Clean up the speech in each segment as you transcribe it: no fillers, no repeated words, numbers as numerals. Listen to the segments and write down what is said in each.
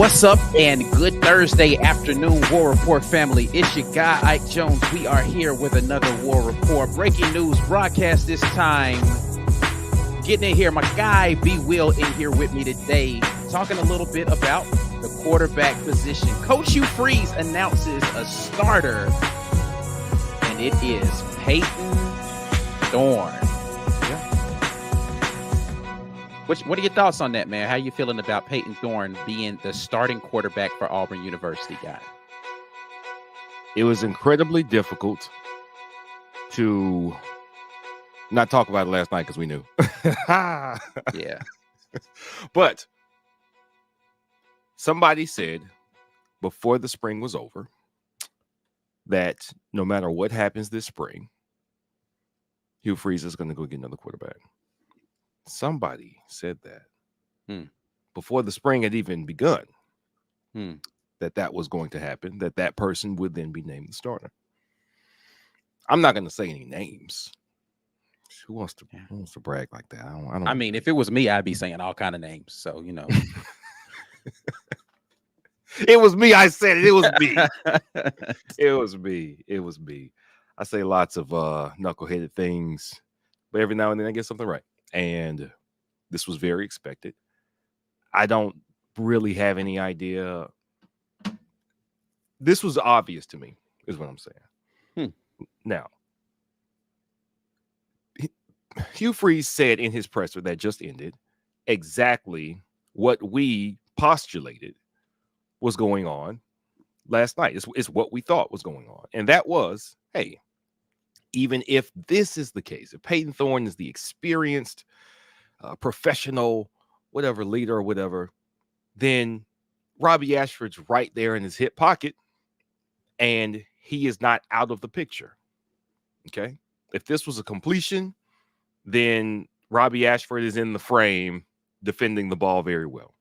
What's up, and good Thursday afternoon, War Report family. It's your guy, Ike Jones. We are here with another War Report. Breaking news broadcast this time. Getting in here, my guy, B. Will, in here with me today, talking a little bit about the quarterback position. Coach Hugh Freeze announces a starter, and it is Payton Thorne. What are your thoughts on that, man? How you feeling about Payton Thorne being the starting quarterback for Auburn University, guy? It was incredibly difficult to not talk about it last night because we knew. Yeah. But somebody said before the spring was over that no matter what happens this spring, Hugh Freeze is going to go get another quarterback. Somebody said that before the spring had even begun, that was going to happen, that person would then be named the starter. I'm not going to say any names. Who wants to brag like that? I mean, if it was me, I'd be saying all kind of names. So, you know. It was me. I said it. It was me. It was me. It was me. I say lots of knuckleheaded things, but every now and then I get something right. And this was very expected. I don't really have any idea. This was obvious to me, is what I'm saying. Now, Hugh Freeze said in his presser that just ended exactly what we postulated was going on last night. It's what we thought was going on. And that was, hey, even if this is the case, if Payton Thorne is the experienced, professional, whatever, leader or whatever, then Robbie Ashford's right there in his hip pocket, and he is not out of the picture. Okay? If this was a completion, then Robbie Ashford is in the frame defending the ball very well.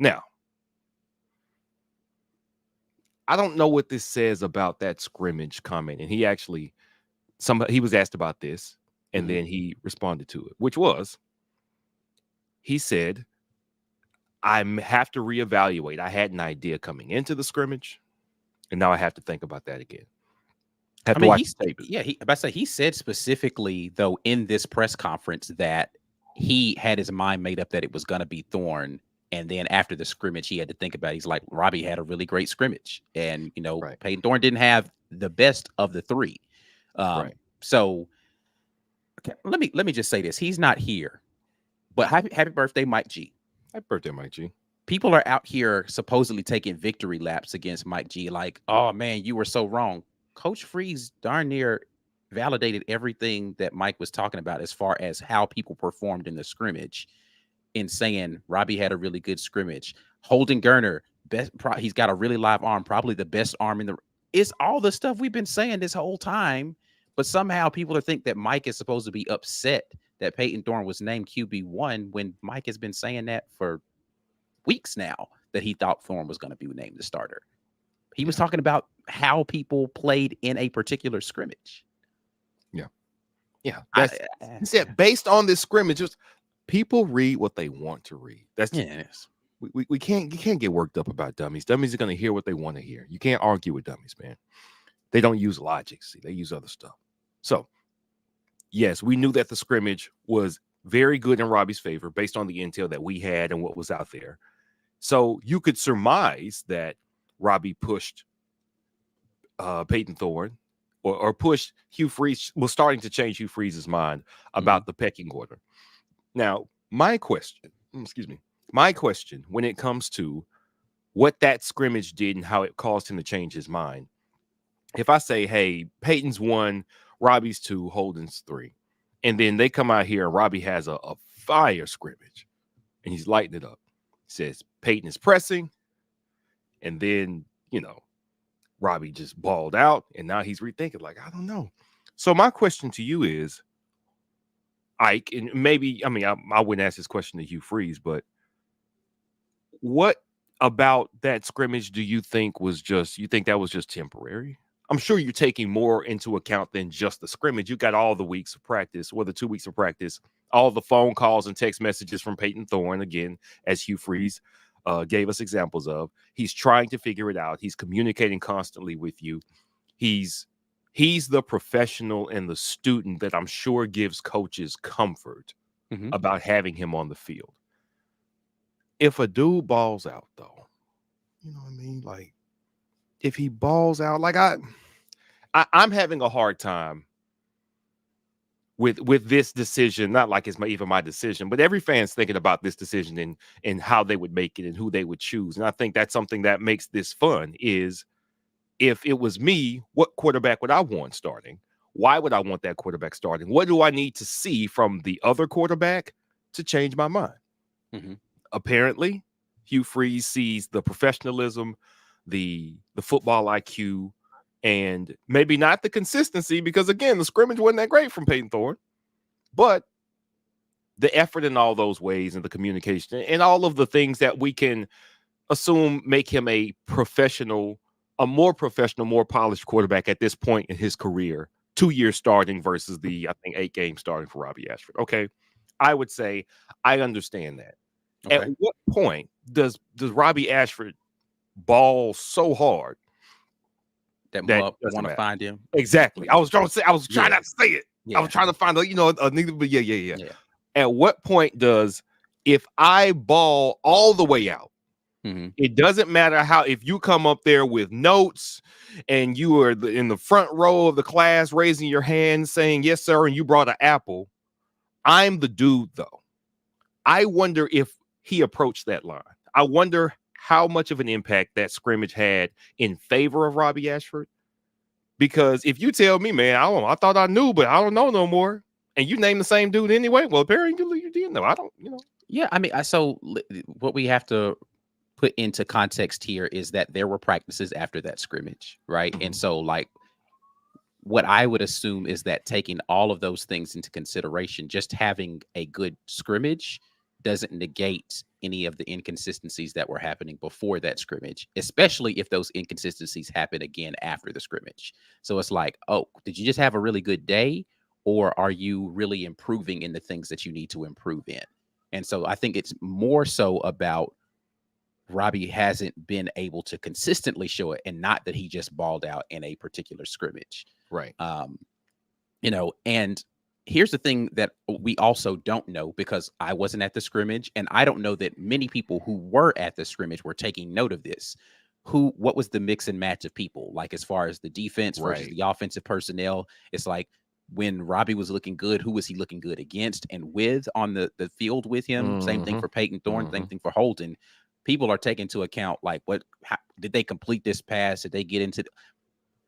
Now, I don't know what this says about that scrimmage comment, and he actually... he was asked about this, and then he responded to it, which was, he said, I have to reevaluate. I had an idea coming into the scrimmage, and now I have to think about that again. He said specifically, though, in this press conference that he had his mind made up that it was going to be Thorne, and then after the scrimmage, he had to think about it. He's like, Robbie had a really great scrimmage, and, you know, right. Payton Thorne didn't have the best of the three. Right. So okay, let me just say this. He's not here, but happy birthday, Mike G. Happy birthday, Mike G. People are out here supposedly taking victory laps against Mike G. Like, oh man, you were so wrong. Coach Freeze darn near validated everything that Mike was talking about as far as how people performed in the scrimmage, in saying Robbie had a really good scrimmage. Holden Gerner, he's got a really live arm, probably the best arm in the. It's all the stuff we've been saying this whole time. But somehow people think that Mike is supposed to be upset that Payton Thorne was named QB1 when Mike has been saying that for weeks now, that he thought Thorne was going to be named the starter. He was talking about how people played in a particular scrimmage. Yeah. He said, based on this scrimmage, people read what they want to read. That's we can't get worked up about dummies. Dummies are going to hear what they want to hear. You can't argue with dummies, man. They don't use logic. See, they use other stuff. So, yes, we knew that the scrimmage was very good in Robbie's favor based on the intel that we had and what was out there. So you could surmise that Robbie pushed Payton Thorne or pushed Hugh Freeze, was starting to change Hugh Freeze's mind about the pecking order. Now, my question when it comes to what that scrimmage did and how it caused him to change his mind, if I say, hey, Payton's 1, Robbie's 2, Holden's 3, and then they come out here and Robbie has a fire scrimmage and he's lighting it up. He says Payton is pressing, and then, you know, Robbie just balled out, and now he's rethinking, like, I don't know. So my question to you is, Ike, and maybe, I mean, I wouldn't ask this question to Hugh Freeze, but what about that scrimmage do you think that was just temporary? I'm sure you're taking more into account than just the scrimmage. You got all the weeks of practice, or the 2 weeks of practice, all the phone calls and text messages from Payton Thorne, again, as Hugh Freeze gave us examples of. He's trying to figure it out. He's communicating constantly with you. He's the professional and the student that I'm sure gives coaches comfort about having him on the field. If a dude balls out, though, you know what I mean? Like, if he balls out, like I'm having a hard time with this decision. Not like it's even my decision, but every fan's thinking about this decision and how they would make it and who they would choose. And I think that's something that makes this fun is, if it was me, what quarterback would I want starting? Why would I want that quarterback starting? What do I need to see from the other quarterback to change my mind? Apparently, Hugh Freeze sees the professionalism, the football IQ, and maybe not the consistency, because, again, the scrimmage wasn't that great from Payton Thorne, but the effort in all those ways and the communication and all of the things that we can assume make him a more professional, more polished quarterback at this point in his career, 2 years starting versus the, I think, 8 games starting for Robbie Ashford. Okay. I would say I understand that. Okay. At what point does Robbie Ashford ball so hard that want to find him? Exactly. I was trying not to say it. Yeah. I was trying to find a nigga, but yeah. At what point does, if I ball all the way out, it doesn't matter if you come up there with notes and you are in the front row of the class raising your hand saying, yes, sir, and you brought an apple, I'm the dude, though. I wonder if he approached that line. I wonder how much of an impact that scrimmage had in favor of Robbie Ashford. Because if you tell me, man, I thought I knew, but I don't know no more, and you name the same dude anyway, well, apparently you didn't know. I don't, Yeah, I mean, so what we have to put into context here is that there were practices after that scrimmage, right? And so, like, what I would assume is that, taking all of those things into consideration, just having a good scrimmage doesn't negate any of the inconsistencies that were happening before that scrimmage, especially if those inconsistencies happen again after the scrimmage. So it's like, oh, did you just have a really good day, or are you really improving in the things that you need to improve in? And so I think it's more so about Robbie hasn't been able to consistently show it, and not that he just balled out in a particular scrimmage. Right. And here's the thing that we also don't know, because I wasn't at the scrimmage, and I don't know that many people who were at the scrimmage were taking note of this. What was the mix and match of people, like, as far as the defense versus the offensive personnel? It's like, when Robbie was looking good, who was he looking good against and with on the field with him? Same thing for Payton Thorne, same thing for Holden. People are taking into account, like, how did they complete this pass? Did they get into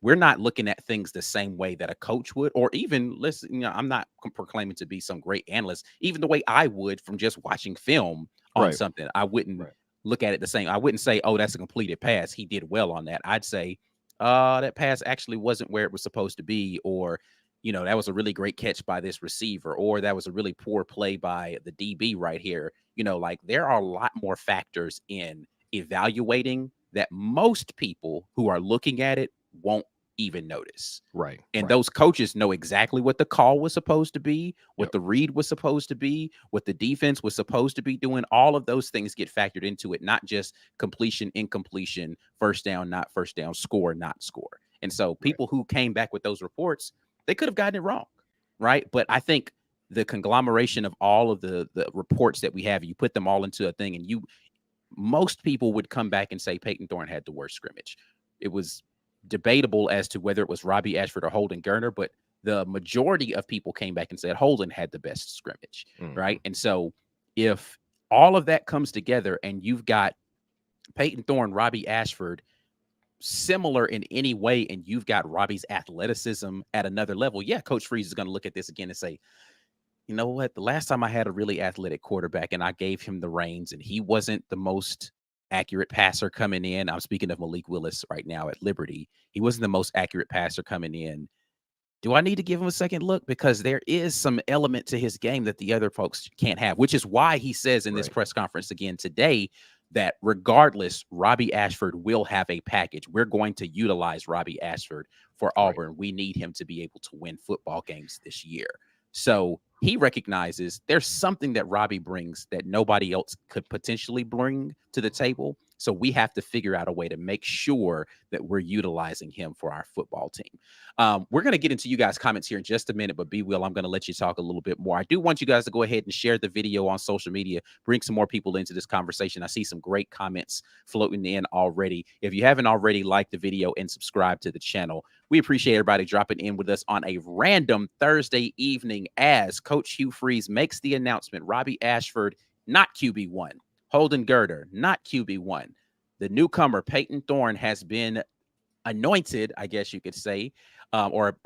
we're not looking at things the same way that a coach would, or even, listen, I'm not proclaiming to be some great analyst, even the way I would from just watching film on something. I wouldn't look at it the same. I wouldn't say, oh, that's a completed pass, he did well on that. I'd say, that pass actually wasn't where it was supposed to be, or, that was a really great catch by this receiver, or that was a really poor play by the DB right here. Like, there are a lot more factors in evaluating that most people who are looking at it won't even notice. Right. And those coaches know exactly what the call was supposed to be, what the read was supposed to be, what the defense was supposed to be doing. All of those things get factored into it, not just completion, incompletion, first down, not first down, score, not score. And so people who came back with those reports, they could have gotten it wrong. Right. But I think the conglomeration of all of the reports that we have, you put them all into a thing, and most people would come back and say Payton Thorne had the worst scrimmage. It was debatable as to whether it was Robbie Ashford or Holden Geriner, but the majority of people came back and said Holden had the best scrimmage, right? And so if all of that comes together and you've got Payton Thorne, Robbie Ashford similar in any way, and you've got Robbie's athleticism at another level, yeah, Coach Freeze is going to look at this again and say, you know what, the last time I had a really athletic quarterback and I gave him the reins and he wasn't the most accurate passer coming in. I'm speaking of Malik Willis right now at Liberty. He wasn't the most accurate passer coming in. Do I need to give him a second look? Because there is some element to his game that the other folks can't have, which is why he says in this press conference again today that regardless, Robbie Ashford will have a package. We're going to utilize Robbie Ashford for Auburn. We need him to be able to win football games this year. So he recognizes there's something that Robbie brings that nobody else could potentially bring to the table. So we have to figure out a way to make sure that we're utilizing him for our football team. We're going to get into you guys' comments here in just a minute, but B. Will, I'm going to let you talk a little bit more. I do want you guys to go ahead and share the video on social media, bring some more people into this conversation. I see some great comments floating in already. If you haven't already, like the video and subscribe to the channel. We appreciate everybody dropping in with us on a random Thursday evening as Coach Hugh Freeze makes the announcement. Robbie Ashford, not QB1. Holden Girder, not QB1. The newcomer, Payton Thorne, has been anointed, I guess you could say, or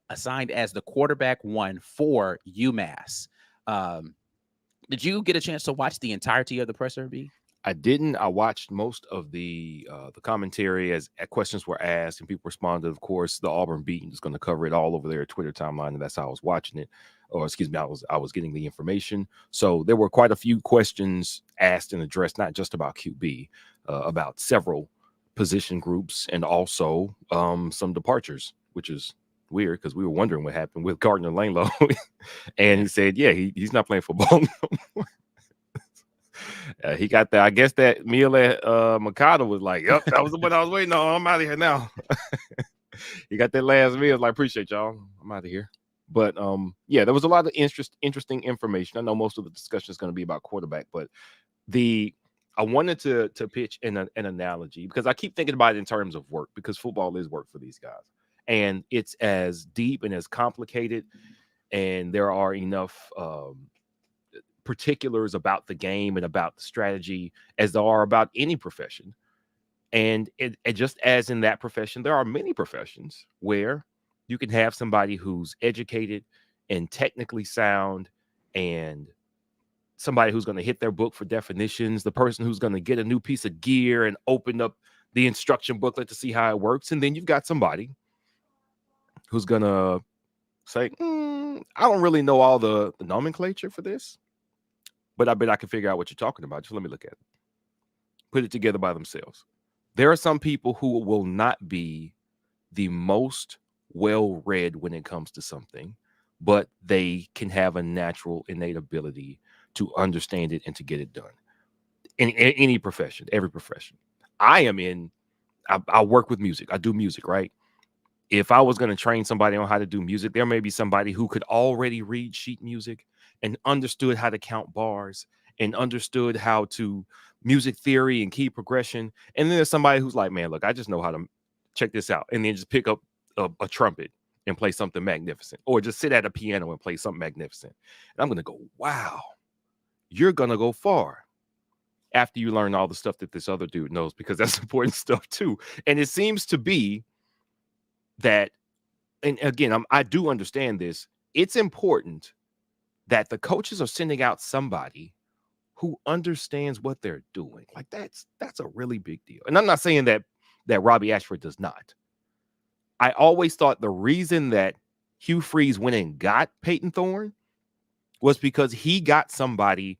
assigned as the quarterback one for UMass. Did you get a chance to watch the entirety of the presser, B? I didn't. I watched most of the commentary as questions were asked and people responded. Of course, the Auburn beat is going to cover it all over their Twitter timeline, and that's how I was watching it. Or excuse me, I was getting the information. So there were quite a few questions asked and addressed, not just about QB, about several position groups and also some departures, which is weird because we were wondering what happened with Gardner Lanelow. And he said, yeah, he's not playing football no more. He got that. I guess that meal at Mikado was like, yep, that was the one I was waiting on. I'm out of here now. He got that last meal. Like, appreciate y'all. I'm out of here. But yeah, there was a lot of interesting information. I know most of the discussion is going to be about quarterback, but I wanted to pitch an analogy because I keep thinking about it in terms of work, because football is work for these guys. And it's as deep and as complicated, and there are enough particulars about the game and about the strategy as there are about any profession. And it just as in that profession, there are many professions where you can have somebody who's educated and technically sound, and somebody who's going to hit their book for definitions, the person who's going to get a new piece of gear and open up the instruction booklet to see how it works. And then you've got somebody who's going to say, I don't really know all the nomenclature for this, but I bet I can figure out what you're talking about. Just let me look at it. Put it together by themselves. There are some people who will not be the most well-read when it comes to something, but they can have a natural innate ability to understand it and to get it done in any profession, every profession. I work with music. I do music, right? If I was going to train somebody on how to do music, there may be somebody who could already read sheet music and understood how to count bars and understood how to music theory and key progression. And then there's somebody who's like, man, look, I just know how to check this out. And then just pick up a trumpet and play something magnificent, or just sit at a piano and play something magnificent. And I'm going to go, wow, you're going to go far after you learn all the stuff that this other dude knows, because that's important stuff too. And it seems to be that, and again, I do understand this. It's important that the coaches are sending out somebody who understands what they're doing. Like that's a really big deal. And I'm not saying that Robbie Ashford does not. I always thought the reason that Hugh Freeze went and got Payton Thorne was because he got somebody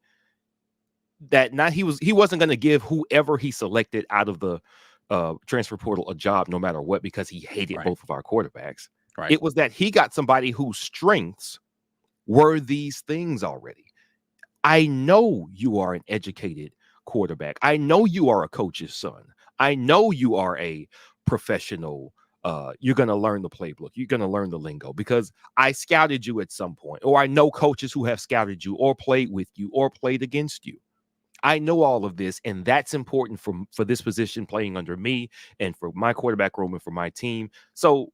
that he wasn't going to give whoever he selected out of the transfer portal a job no matter what, because he hated both of our quarterbacks. Right. It was that he got somebody whose strengths were these things already. I know you are an educated quarterback. I know you are a coach's son. I know you are a professional. You're going to learn the playbook. You're going to learn the lingo because I scouted you at some point, or I know coaches who have scouted you or played with you or played against you. I know all of this, and that's important for this position playing under me and for my quarterback room and for my team. So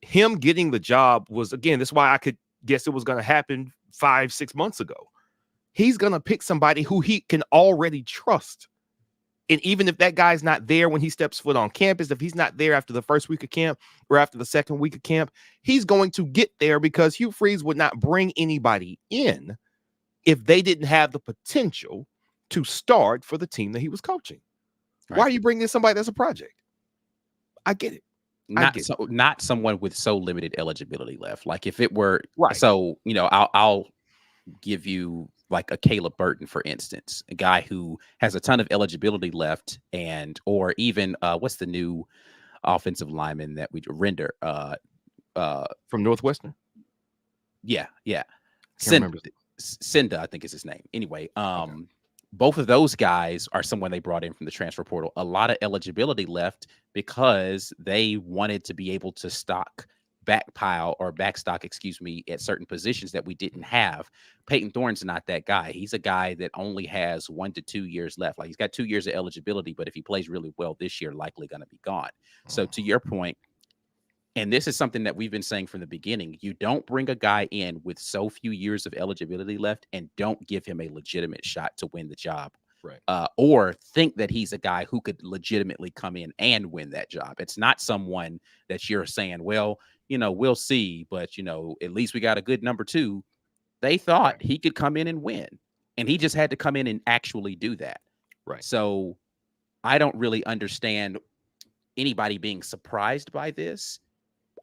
him getting the job was, again, that's why I could guess it was going to happen 5-6 months ago. He's going to pick somebody who he can already trust. And even if that guy's not there when he steps foot on campus, if he's not there after the first week of camp or after the second week of camp, he's going to get there because Hugh Freeze would not bring anybody in if they didn't have the potential to start for the team that he was coaching. Right. Why are you bringing in somebody that's a project? I get it. Not someone with so limited eligibility left. Like if it were right. So, I'll give you like a Caleb Burton, for instance, a guy who has a ton of eligibility left, or even what's the new offensive lineman that we render from Northwestern? Yeah. Cinda, I think is his name. Anyway, Okay. both of those guys are someone they brought in from the transfer portal. A lot of eligibility left because they wanted to be able to backstock, excuse me, at certain positions that we didn't have. Payton Thorne's not that guy. He's a guy that only has 1 to 2 years left. Like, he's got 2 years of eligibility, but if he plays really well this year, likely going to be gone. So to your point, and this is something that we've been saying from the beginning, you don't bring a guy in with so few years of eligibility left and don't give him a legitimate shot to win the job. Right. Or think that he's a guy who could legitimately come in and win that job. It's not someone that you're saying, well, we'll see, but, at least we got a good number 2. They thought he could come in and win, and he just had to come in and actually do that. Right. So I don't really understand anybody being surprised by this.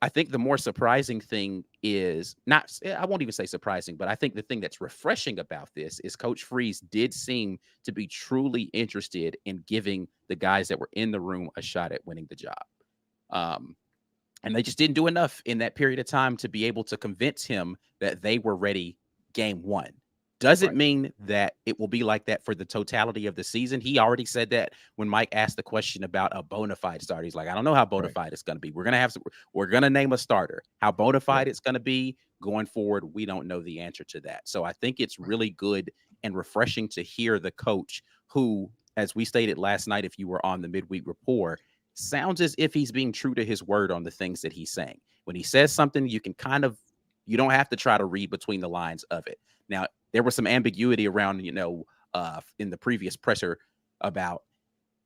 I think the more surprising thing is I won't even say surprising, but I think the thing that's refreshing about this is Coach Freeze did seem to be truly interested in giving the guys that were in the room a shot at winning the job. And they just didn't do enough in that period of time to be able to convince him that they were ready game 1. Doesn't mean that it will be like that for the totality of the season. He already said that when Mike asked the question about a bona fide starter. He's like, I don't know how bona fide it's going to be. We're going to name a starter. How bona fide it's going to be going forward, we don't know the answer to that. So I think it's really good and refreshing to hear the coach who, as we stated last night, if you were on the midweek report, sounds as if he's being true to his word on the things that he's saying. When he says something, you don't have to try to read between the lines of it. Now, there was some ambiguity around, in the previous presser about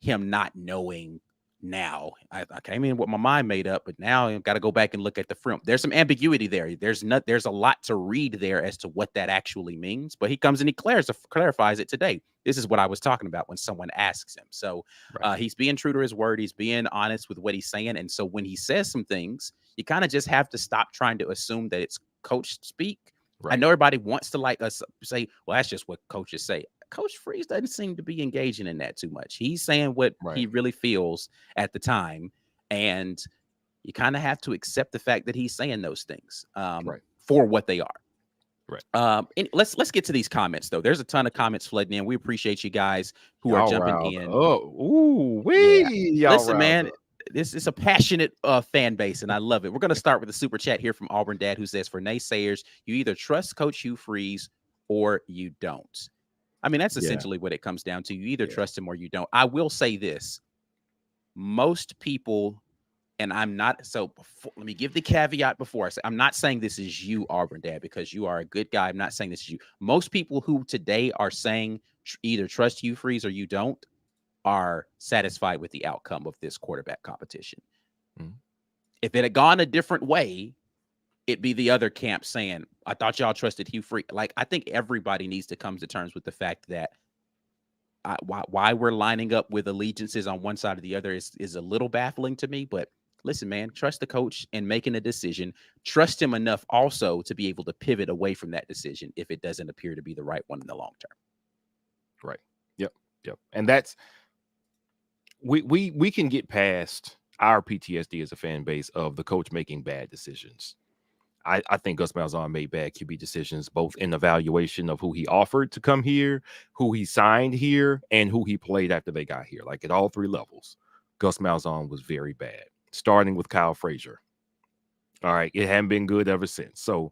him not knowing now. I came in with my mind made up, but now I've got to go back and look at the film. There's some ambiguity there. There's a lot to read there as to what that actually means. But he comes and he clarifies it today. This is what I was talking about when someone asks him. So he's being true to his word. He's being honest with what he's saying. And so when he says some things, you kind of just have to stop trying to assume that it's coach speak. Right. I know everybody wants to say, well, that's just what coaches say. Coach Freeze doesn't seem to be engaging in that too much. He's saying what he really feels at the time. And you kind of have to accept the fact that he's saying those things for what they are. Right. And let's get to these comments, though. There's a ton of comments flooding in. We appreciate you guys who are jumping in. Listen, man. This is a passionate fan base, and I love it. We're going to start with a super chat here from Auburn Dad, who says, for naysayers, you either trust Coach Hugh Freeze or you don't. I mean, that's essentially what it comes down to. You either trust him or you don't. I will say this. Most people, and I'm not, let me give the caveat before I say, I'm not saying this is you, Auburn Dad, because you are a good guy. I'm not saying this is you. Most people who today are saying either trust Hugh Freeze or you don't are satisfied with the outcome of this quarterback competition. Mm-hmm. If it had gone a different way, it'd be the other camp saying, I thought y'all trusted Hugh Freeze. Like, I think everybody needs to come to terms with the fact that why we're lining up with allegiances on one side or the other is a little baffling to me. But listen, man, trust the coach in making a decision. Trust him enough also to be able to pivot away from that decision if it doesn't appear to be the right one in the long term. Right. Yep. And that's, we can get past our PTSD as a fan base of the coach making bad decisions. I think Gus Malzahn made bad QB decisions, both in evaluation of who he offered to come here, who he signed here, and who he played after they got here. Like, at all 3 levels, Gus Malzahn was very bad, starting with Kyle Frazier. All right, it hadn't been good ever since. So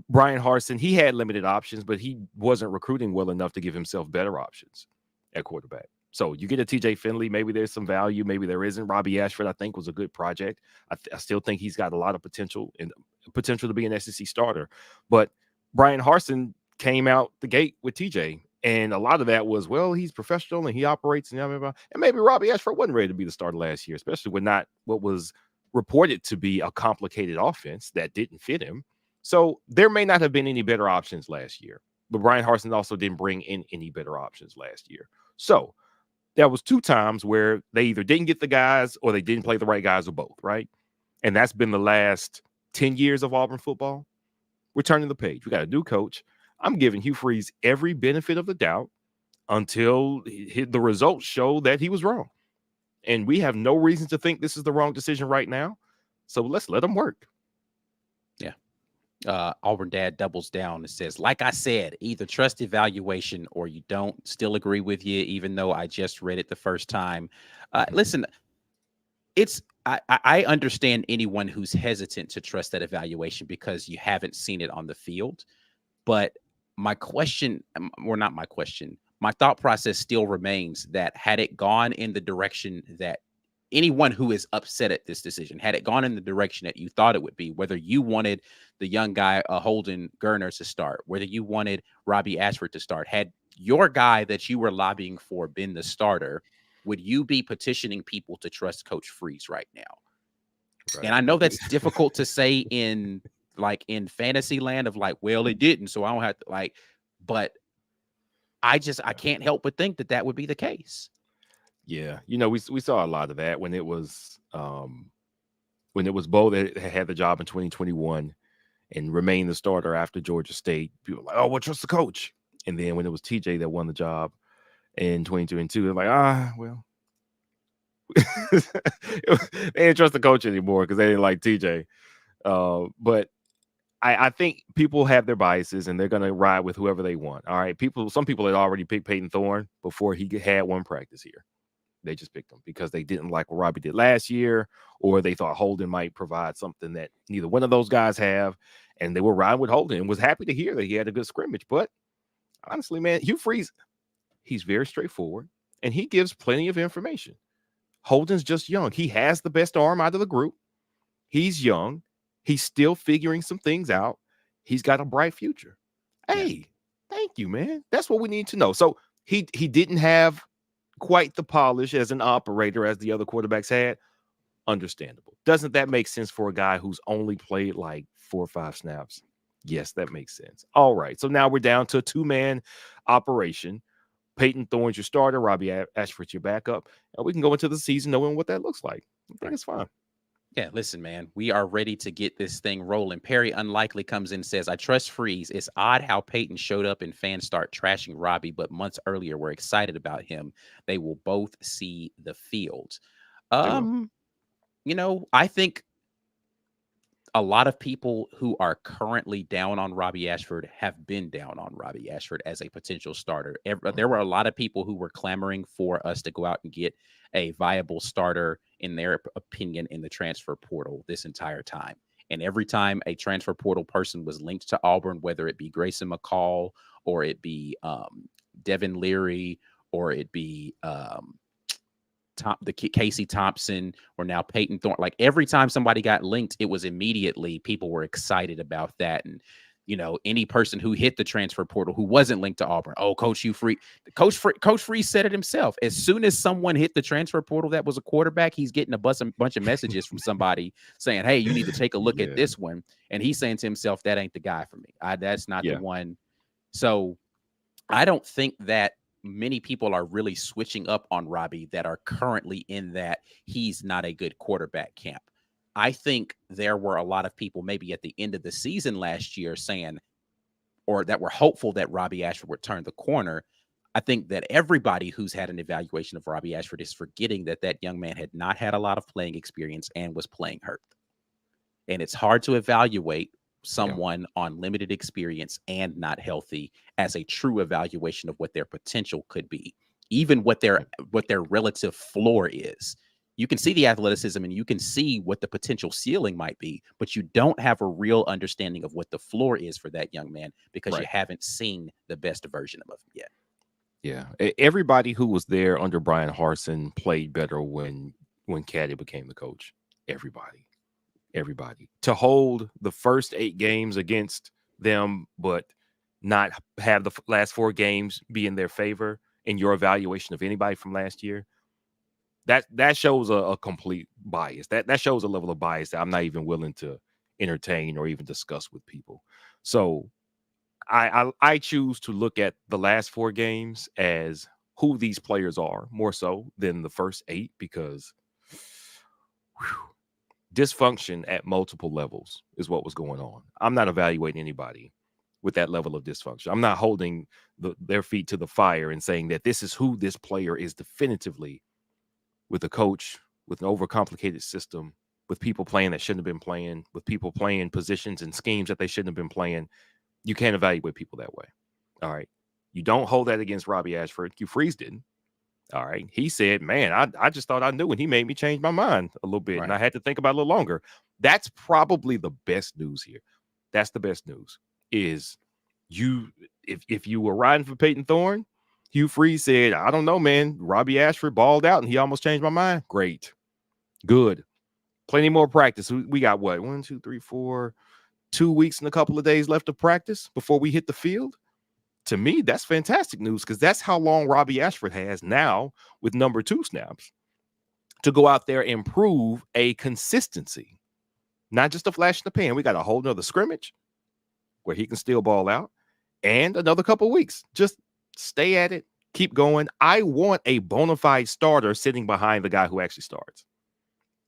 Brian Harsin, he had limited options, but he wasn't recruiting well enough to give himself better options at quarterback. So you get a TJ Finley, maybe there's some value, maybe there isn't. Robbie Ashford, I think, was a good project. I still think he's got a lot of potential to be an SEC starter. But Brian Harsin came out the gate with TJ, and a lot of that was, well, he's professional and he operates, and maybe Robbie Ashford wasn't ready to be the starter last year, especially with not what was reported to be a complicated offense that didn't fit him. So there may not have been any better options last year, but Brian Harsin also didn't bring in any better options last year. So there was 2 times where they either didn't get the guys or they didn't play the right guys, or both, right? And that's been the last 10 years of Auburn football. We're turning the page. We got a new coach. I'm giving Hugh Freeze every benefit of the doubt until the results show that he was wrong. And we have no reason to think this is the wrong decision right now. So let's let him work. Auburn Dad doubles down and says, like I said, either trust evaluation or you don't. Still agree with you, even though I just read it the first time. Listen, I understand anyone who's hesitant to trust that evaluation because you haven't seen it on the field. But my question, or not my question, my thought process still remains that had it gone in the direction that anyone who is upset at this decision, had it gone in the direction that you thought it would be, whether you wanted the young guy, Holden Gerner, to start, whether you wanted Robbie Ashford to start, had your guy that you were lobbying for been the starter, would you be petitioning people to trust Coach Freeze right now? Right. And I know that's difficult to say in fantasy land of like, well, it didn't, so I don't have to but I can't help but think that that would be the case. Yeah, we saw a lot of that when it was Bo that had the job in 2021 and remained the starter after Georgia State. People were like, oh, well, trust the coach. And then when it was TJ that won the job in 2022, they're like, well, they didn't trust the coach anymore because they didn't like TJ. But I think people have their biases and they're going to ride with whoever they want. All right. Some people had already picked Payton Thorne before he had one practice here. They just picked him because they didn't like what Robbie did last year, or they thought Holden might provide something that neither one of those guys have. And they were riding with Holden and was happy to hear that he had a good scrimmage. But honestly, man, Hugh Freeze, he's very straightforward and he gives plenty of information. Holden's just young. He has the best arm out of the group. He's young. He's still figuring some things out. He's got a bright future. Hey, thank you, man. That's what we need to know. So he didn't have quite the polish as an operator as the other quarterbacks had. Understandable. Doesn't that make sense for a guy who's only played like 4 or 5 snaps? Yes, that makes sense. All right. So now we're down to a 2-man operation. Payton Thorne's your starter, Robbie Ashford's your backup, and we can go into the season knowing what that looks like. I think it's fine. Yeah, listen, man, we are ready to get this thing rolling. Perry Unlikely comes in and says, I trust Freeze. It's odd how Payton showed up and fans start trashing Robbie, but months earlier we're excited about him. They will both see the field. I think a lot of people who are currently down on Robbie Ashford have been down on Robbie Ashford as a potential starter. There were a lot of people who were clamoring for us to go out and get a viable starter, in their opinion, in the transfer portal this entire time. And every time a transfer portal person was linked to Auburn, whether it be Grayson McCall or it be Devin Leary or it be Casey Thompson or now Payton Thorne, like every time somebody got linked, it was immediately people were excited about that. And any person who hit the transfer portal who wasn't linked to Auburn, Coach Freeze said it himself. As soon as someone hit the transfer portal that was a quarterback, he's getting a bunch of messages from somebody saying, hey, you need to take a look at this one. And he's saying to himself, that ain't the guy for me. That's not the one. So I don't think that many people are really switching up on Robbie that are currently in that he's not a good quarterback camp. I think there were a lot of people maybe at the end of the season last year saying, or that were hopeful that Robbie Ashford would turn the corner. I think that everybody who's had an evaluation of Robbie Ashford is forgetting that that young man had not had a lot of playing experience and was playing hurt. And it's hard to evaluate someone on limited experience and not healthy as a true evaluation of what their potential could be, even what their relative floor is. You can see the athleticism and you can see what the potential ceiling might be, but you don't have a real understanding of what the floor is for that young man because you haven't seen the best version of him yet. Yeah. Everybody who was there under Brian Harsin played better when Caddy became the coach. Everybody. To hold the first 8 games against them, but not have the last 4 games be in their favor in your evaluation of anybody from last year, that shows a complete bias. That shows a level of bias that I'm not even willing to entertain or even discuss with people. So I choose to look at the last 4 games as who these players are more so than the first 8 because dysfunction at multiple levels is what was going on. I'm not evaluating anybody with that level of dysfunction. I'm not holding their feet to the fire and saying that this is who this player is definitively with a coach, with an overcomplicated system, with people playing that shouldn't have been playing, with people playing positions and schemes that they shouldn't have been playing. You can't evaluate people that way. All right. You don't hold that against Robbie Ashford. Hugh Freeze didn't. All right. He said, man, I just thought I knew, and he made me change my mind a little bit. Right. And I had to think about it a little longer. That's probably the best news here. That's the best news is if you were riding for Payton Thorne, Hugh Freeze said, I don't know, man. Robbie Ashford balled out and he almost changed my mind. Great. Good. Plenty more practice. We got what? 1, 2, 3, 4, 2 weeks and a couple of days left of practice before we hit the field. To me, that's fantastic news because that's how long Robbie Ashford has now with number 2 snaps to go out there and prove a consistency, not just a flash in the pan. We got a whole nother scrimmage where he can still ball out and another couple of weeks. Just stay at it. Keep going. I want a bona fide starter sitting behind the guy who actually starts.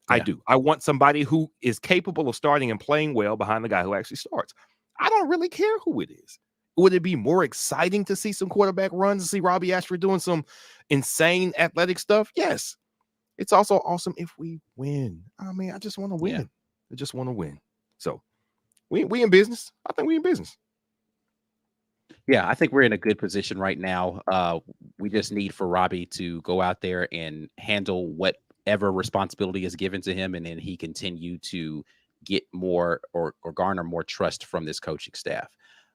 Yeah. I do. I want somebody who is capable of starting and playing well behind the guy who actually starts. I don't really care who it is. Would it be more exciting to see some quarterback runs and see Robbie Ashford doing some insane athletic stuff? Yes. It's also awesome if we win. I mean, I just want to win. Yeah. I just want to win. So we in business. I think we in business. Yeah, I think we're in a good position right now. We just need for Robbie to go out there and handle whatever responsibility is given to him, and then he continue to get more or garner more trust from this coaching staff.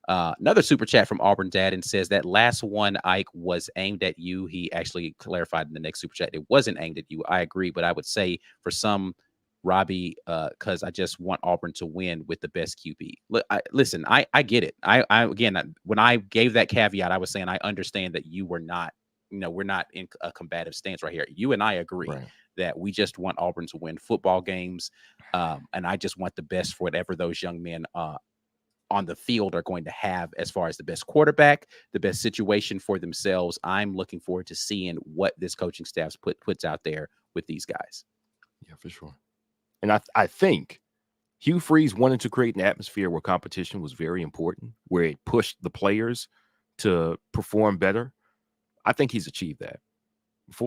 Another super chat from Auburn Dad and says that last one, Ike, was aimed at you. He actually clarified in the next super chat it wasn't aimed at you. I agree, but I would say for some, Robbie, because I just want Auburn to win with the best QB. Listen, I get it. When I gave that caveat, I was saying I understand that you were not, we're not in a combative stance right here. You and I agree that we just want Auburn to win football games, and I just want the best for whatever those young men on the field are going to have as far as the best quarterback, the best situation for themselves. I'm looking forward to seeing what this coaching staff puts out there with these guys. Yeah, for sure. And I think Hugh Freeze wanted to create an atmosphere where competition was very important, where it pushed the players to perform better. I think he's achieved that.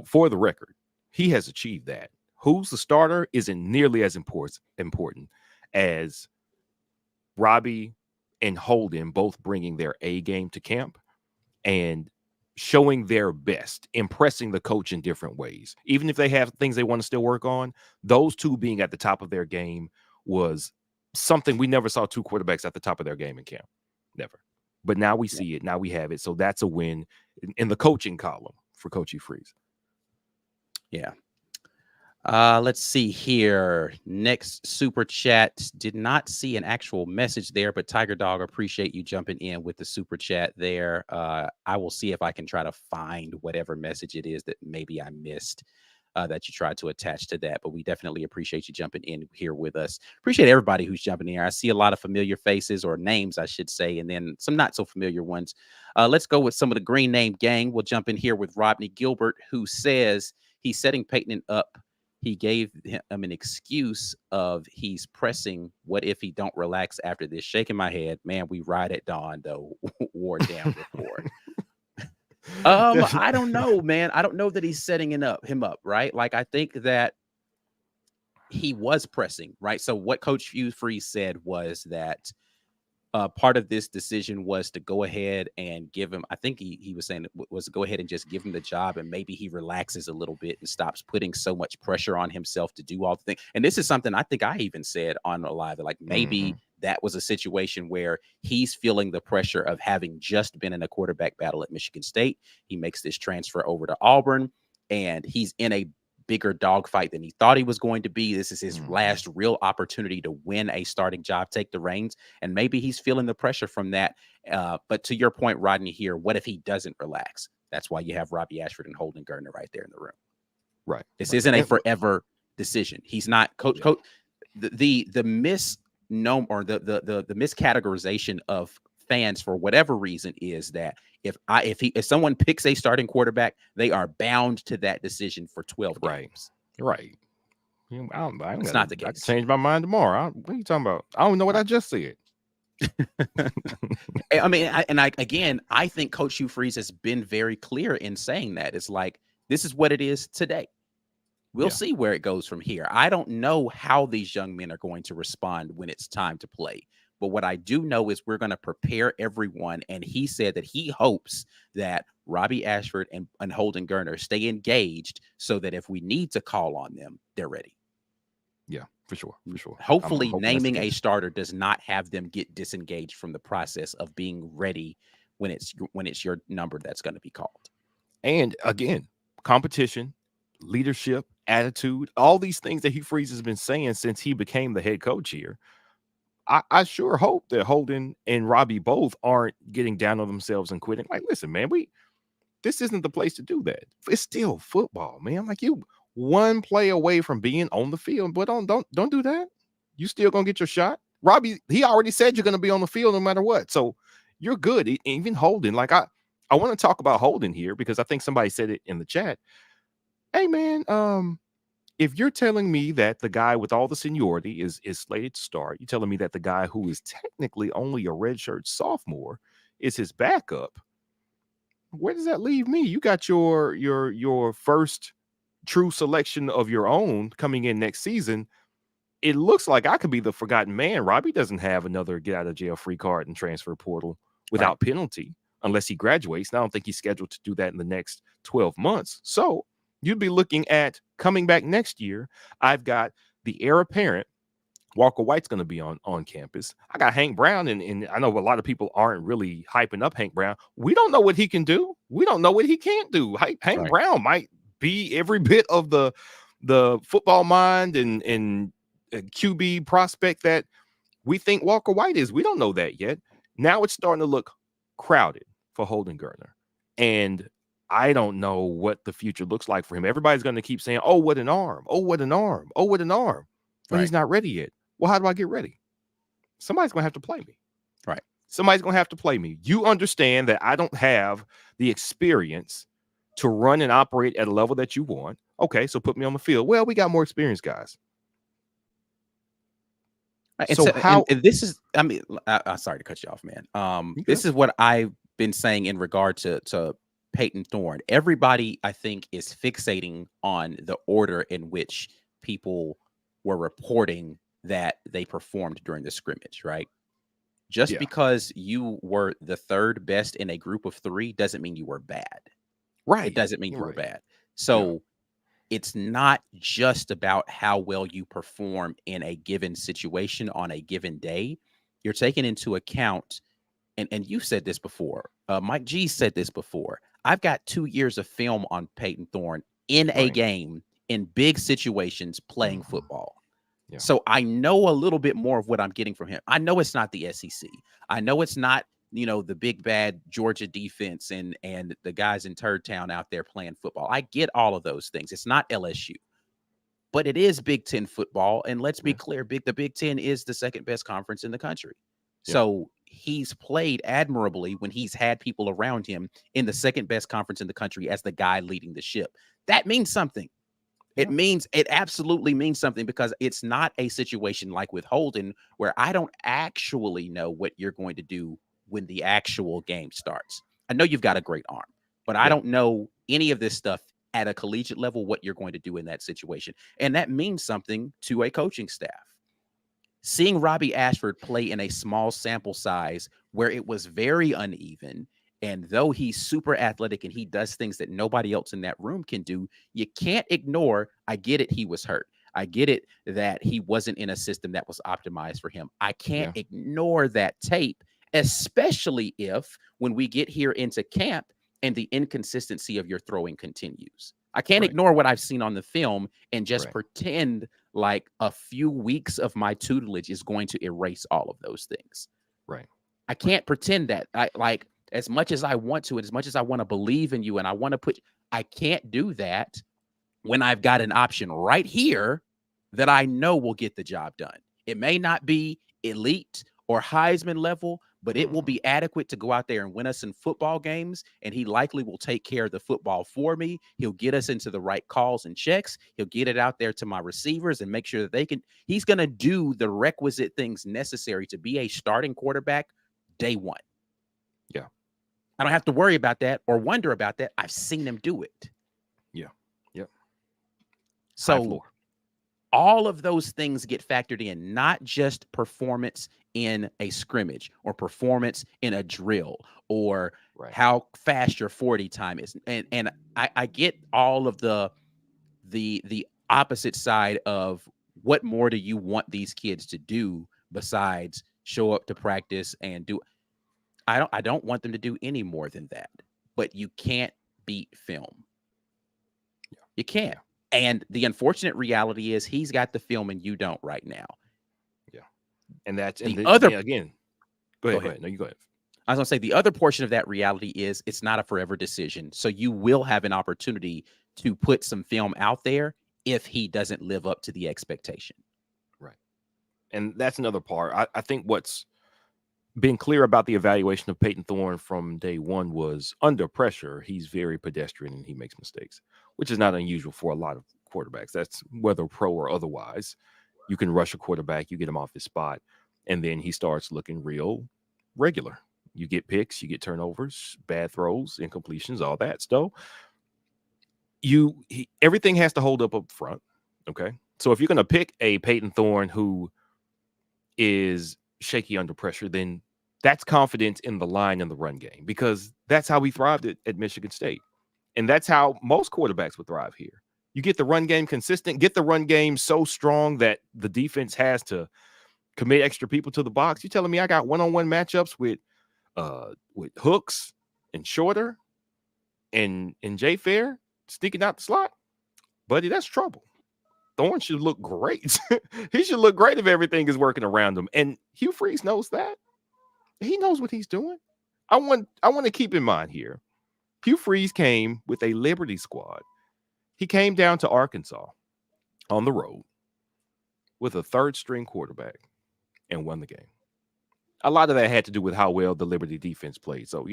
For the record, he has achieved that. Who's the starter isn't nearly as important as Robbie and Holden both bringing their A game to camp and showing their best, impressing the coach in different ways. Even if they have things they want to still work on, those two being at the top of their game was something we never saw two quarterbacks at the top of their game in camp. Never. But now we see it. Now we have it. So that's a win in the coaching column for Coach Hugh Freeze. Yeah. Let's see here. Next super chat. Did not see an actual message there, but Tiger Dog, appreciate you jumping in with the super chat there. I will see if I can try to find whatever message it is that maybe I missed that you tried to attach to that. But we definitely appreciate you jumping in here with us. Appreciate everybody who's jumping in here. I see a lot of familiar faces, or names, I should say, and then some not so familiar ones. Let's go with some of the Green Name Gang. We'll jump in here with Rodney Gilbert, who says he's setting Payton up. He gave him an excuse of he's pressing. What if he don't relax after this? Shaking my head, man. We ride at dawn, though. War down report. I don't know, man. I don't know that he's setting him up, right? Like, I think that he was pressing, right? So what Coach Hugh Freeze said was that part of this decision was to go ahead and give him, I think he was saying it was to go ahead and just give him the job, and maybe he relaxes a little bit and stops putting so much pressure on himself to do all the things. And this is something I think I even said on a live, like maybe that was a situation where he's feeling the pressure of having just been in a quarterback battle at Michigan State. He makes this transfer over to Auburn, and he's in a bigger dogfight than he thought he was going to be. This is his last real opportunity to win a starting job, take the reins, and maybe he's feeling the pressure from that. But to your point, Rodney, here, what if he doesn't relax? That's why you have Robbie Ashford and Holden Gardner right there in the room. Right. This isn't a forever decision. He's not coach. The miscategorization of fans for whatever reason is that if someone picks a starting quarterback, they are bound to that decision for 12 games. Right. It's not the case. I can change my mind tomorrow. What are you talking about? I don't know what I just said. I mean, I think Coach Hugh Freeze has been very clear in saying that. It's like, this is what it is today. We'll see where it goes from here. I don't know how these young men are going to respond when it's time to play. But what I do know is we're going to prepare everyone. And he said that he hopes that Robbie Ashford and Holden Geriner stay engaged so that if we need to call on them, they're ready. Yeah, for sure. For sure. Hopefully, naming a starter does not have them get disengaged from the process of being ready when it's your number that's going to be called. And again, competition, leadership, attitude, all these things that Hugh Freeze has been saying since he became the head coach here. I sure hope that Holden and Robbie both aren't getting down on themselves and quitting. Like, listen, man, this isn't the place to do that. It's still football, man. Like, you one play away from being on the field, but don't do that. You still gonna get your shot. Robbie, he already said you're gonna be on the field no matter what. So you're good. Even Holden, like I want to talk about Holden here because I think somebody said it in the chat. Hey man, if you're telling me that the guy with all the seniority is slated to start, you're telling me that the guy who is technically only a redshirt sophomore is his backup. Where does that leave me? You got your first true selection of your own coming in next season. It looks like I could be the forgotten man. Robbie doesn't have another get out of jail free card and transfer portal without penalty unless he graduates. And I don't think he's scheduled to do that in the next 12 months. So you'd be looking at coming back next year. I've got the heir apparent. Walker White's going to be on campus. I got Hank Brown, and I know a lot of people aren't really hyping up Hank Brown. We don't know what he can do. We don't know what he can't do. Hank Brown might be every bit of the football mind and QB prospect that we think Walker White is. We don't know that yet. Now it's starting to look crowded for Holden Geriner. And I don't know what the future looks like for him. Everybody's going to keep saying, oh, what an arm. Oh, what an arm. Oh, what an arm. But he's not ready yet. Well, how do I get ready? Somebody's going to have to play me. Right. Somebody's going to have to play me. You understand that I don't have the experience to run and operate at a level that you want. Okay, so put me on the field. Well, we got more experienced guys. And so how and this is, I mean, I'm sorry to cut you off, man. This is what I've been saying in regard to Payton Thorne. Everybody, I think, is fixating on the order in which people were reporting that they performed during the scrimmage, right? Just because you were the third best in a group of three doesn't mean you were bad. Right. It doesn't mean you were bad. So it's not just about how well you perform in a given situation on a given day. You're taking into account, and you said this before, Mike G said this before. I've got 2 years of film on Payton Thorne in a game in big situations playing football. Yeah. So I know a little bit more of what I'm getting from him. I know it's not the SEC. I know it's not, the big bad Georgia defense and the guys in Turd Town out there playing football. I get all of those things. It's not LSU, but it is Big Ten football. And let's be clear, the Big Ten is the second best conference in the country. Yeah. So he's played admirably when he's had people around him in the second best conference in the country as the guy leading the ship. That means something. It absolutely means something, because it's not a situation like with Holden where I don't actually know what you're going to do when the actual game starts. I know you've got a great arm, but I don't know any of this stuff at a collegiate level, what you're going to do in that situation. And that means something to a coaching staff. Seeing Robbie Ashford play in a small sample size where it was very uneven, and though he's super athletic and he does things that nobody else in that room can do, you can't ignore, I get it, he was hurt. I get it that he wasn't in a system that was optimized for him. I can't ignore that tape, especially if when we get here into camp and the inconsistency of your throwing continues. I can't ignore what I've seen on the film and just pretend like a few weeks of my tutelage is going to erase all of those things. Right. I can't pretend that. As much as I want to, and as much as I want to believe in you, and I can't do that when I've got an option right here that I know will get the job done. It may not be elite or Heisman level, but it will be adequate to go out there and win us in football games. And he likely will take care of the football for me. He'll get us into the right calls and checks. He'll get it out there to my receivers and make sure that he's going to do the requisite things necessary to be a starting quarterback day one. Yeah. I don't have to worry about that or wonder about that. I've seen him do it. Yeah. Yep. So all of those things get factored in, not just performance in a scrimmage or performance in a drill or how fast your 40 time is. And I get all of the opposite side of what more do you want these kids to do besides show up to practice and do. I don't want them to do any more than that. But you can't beat film. You can't. And the unfortunate reality is he's got the film and you don't right now. Yeah. And that's the other again. Go ahead. No, you go ahead. I was going to say the other portion of that reality is it's not a forever decision. So you will have an opportunity to put some film out there if he doesn't live up to the expectation. Right. And that's another part. I think what's been clear about the evaluation of Payton Thorne from day one was under pressure, he's very pedestrian and he makes mistakes, which is not unusual for a lot of quarterbacks. That's whether pro or otherwise. You can rush a quarterback, you get him off his spot, and then he starts looking real regular. You get picks, you get turnovers, bad throws, incompletions, all that stuff. Everything has to hold up front. Okay. So if you're going to pick a Payton Thorne who is shaky under pressure, then that's confidence in the line and the run game, because that's how we thrived at Michigan State. And that's how most quarterbacks would thrive here. You get the run game consistent, get the run game so strong that the defense has to commit extra people to the box. You're telling me I got one-on-one matchups with Hooks and Shorter and Jay Fair sneaking out the slot? Buddy, that's trouble. Thorne should look great. He should look great if everything is working around him. And Hugh Freeze knows that. He knows what he's doing. I want to keep in mind here, Hugh Freeze came with a Liberty squad. He came down to Arkansas on the road with a third-string quarterback and won the game. A lot of that had to do with how well the Liberty defense played. So,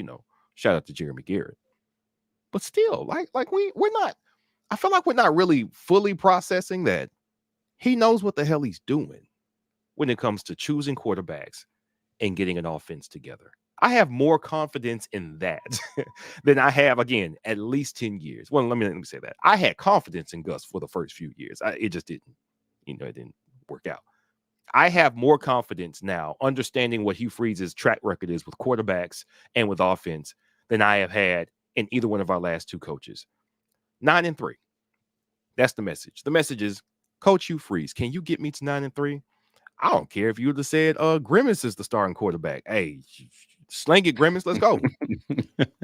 shout out to Jeremy Garrett. But still, we're not. I feel like we're not really fully processing that he knows what the hell he's doing when it comes to choosing quarterbacks and getting an offense together. I have more confidence in that than I have, again, at least 10 years. Well, let me say that. I had confidence in Gus for the first few years. It just didn't, it didn't work out. I have more confidence now, understanding what Hugh Freeze's track record is with quarterbacks and with offense, than I have had in either one of our last two coaches. 9-3. That's the message. The message is, Coach Hugh Freeze, can you get me to 9-3? I don't care if you would have said Grimace is the starting quarterback. Hey, slang it, Grimace. Let's go.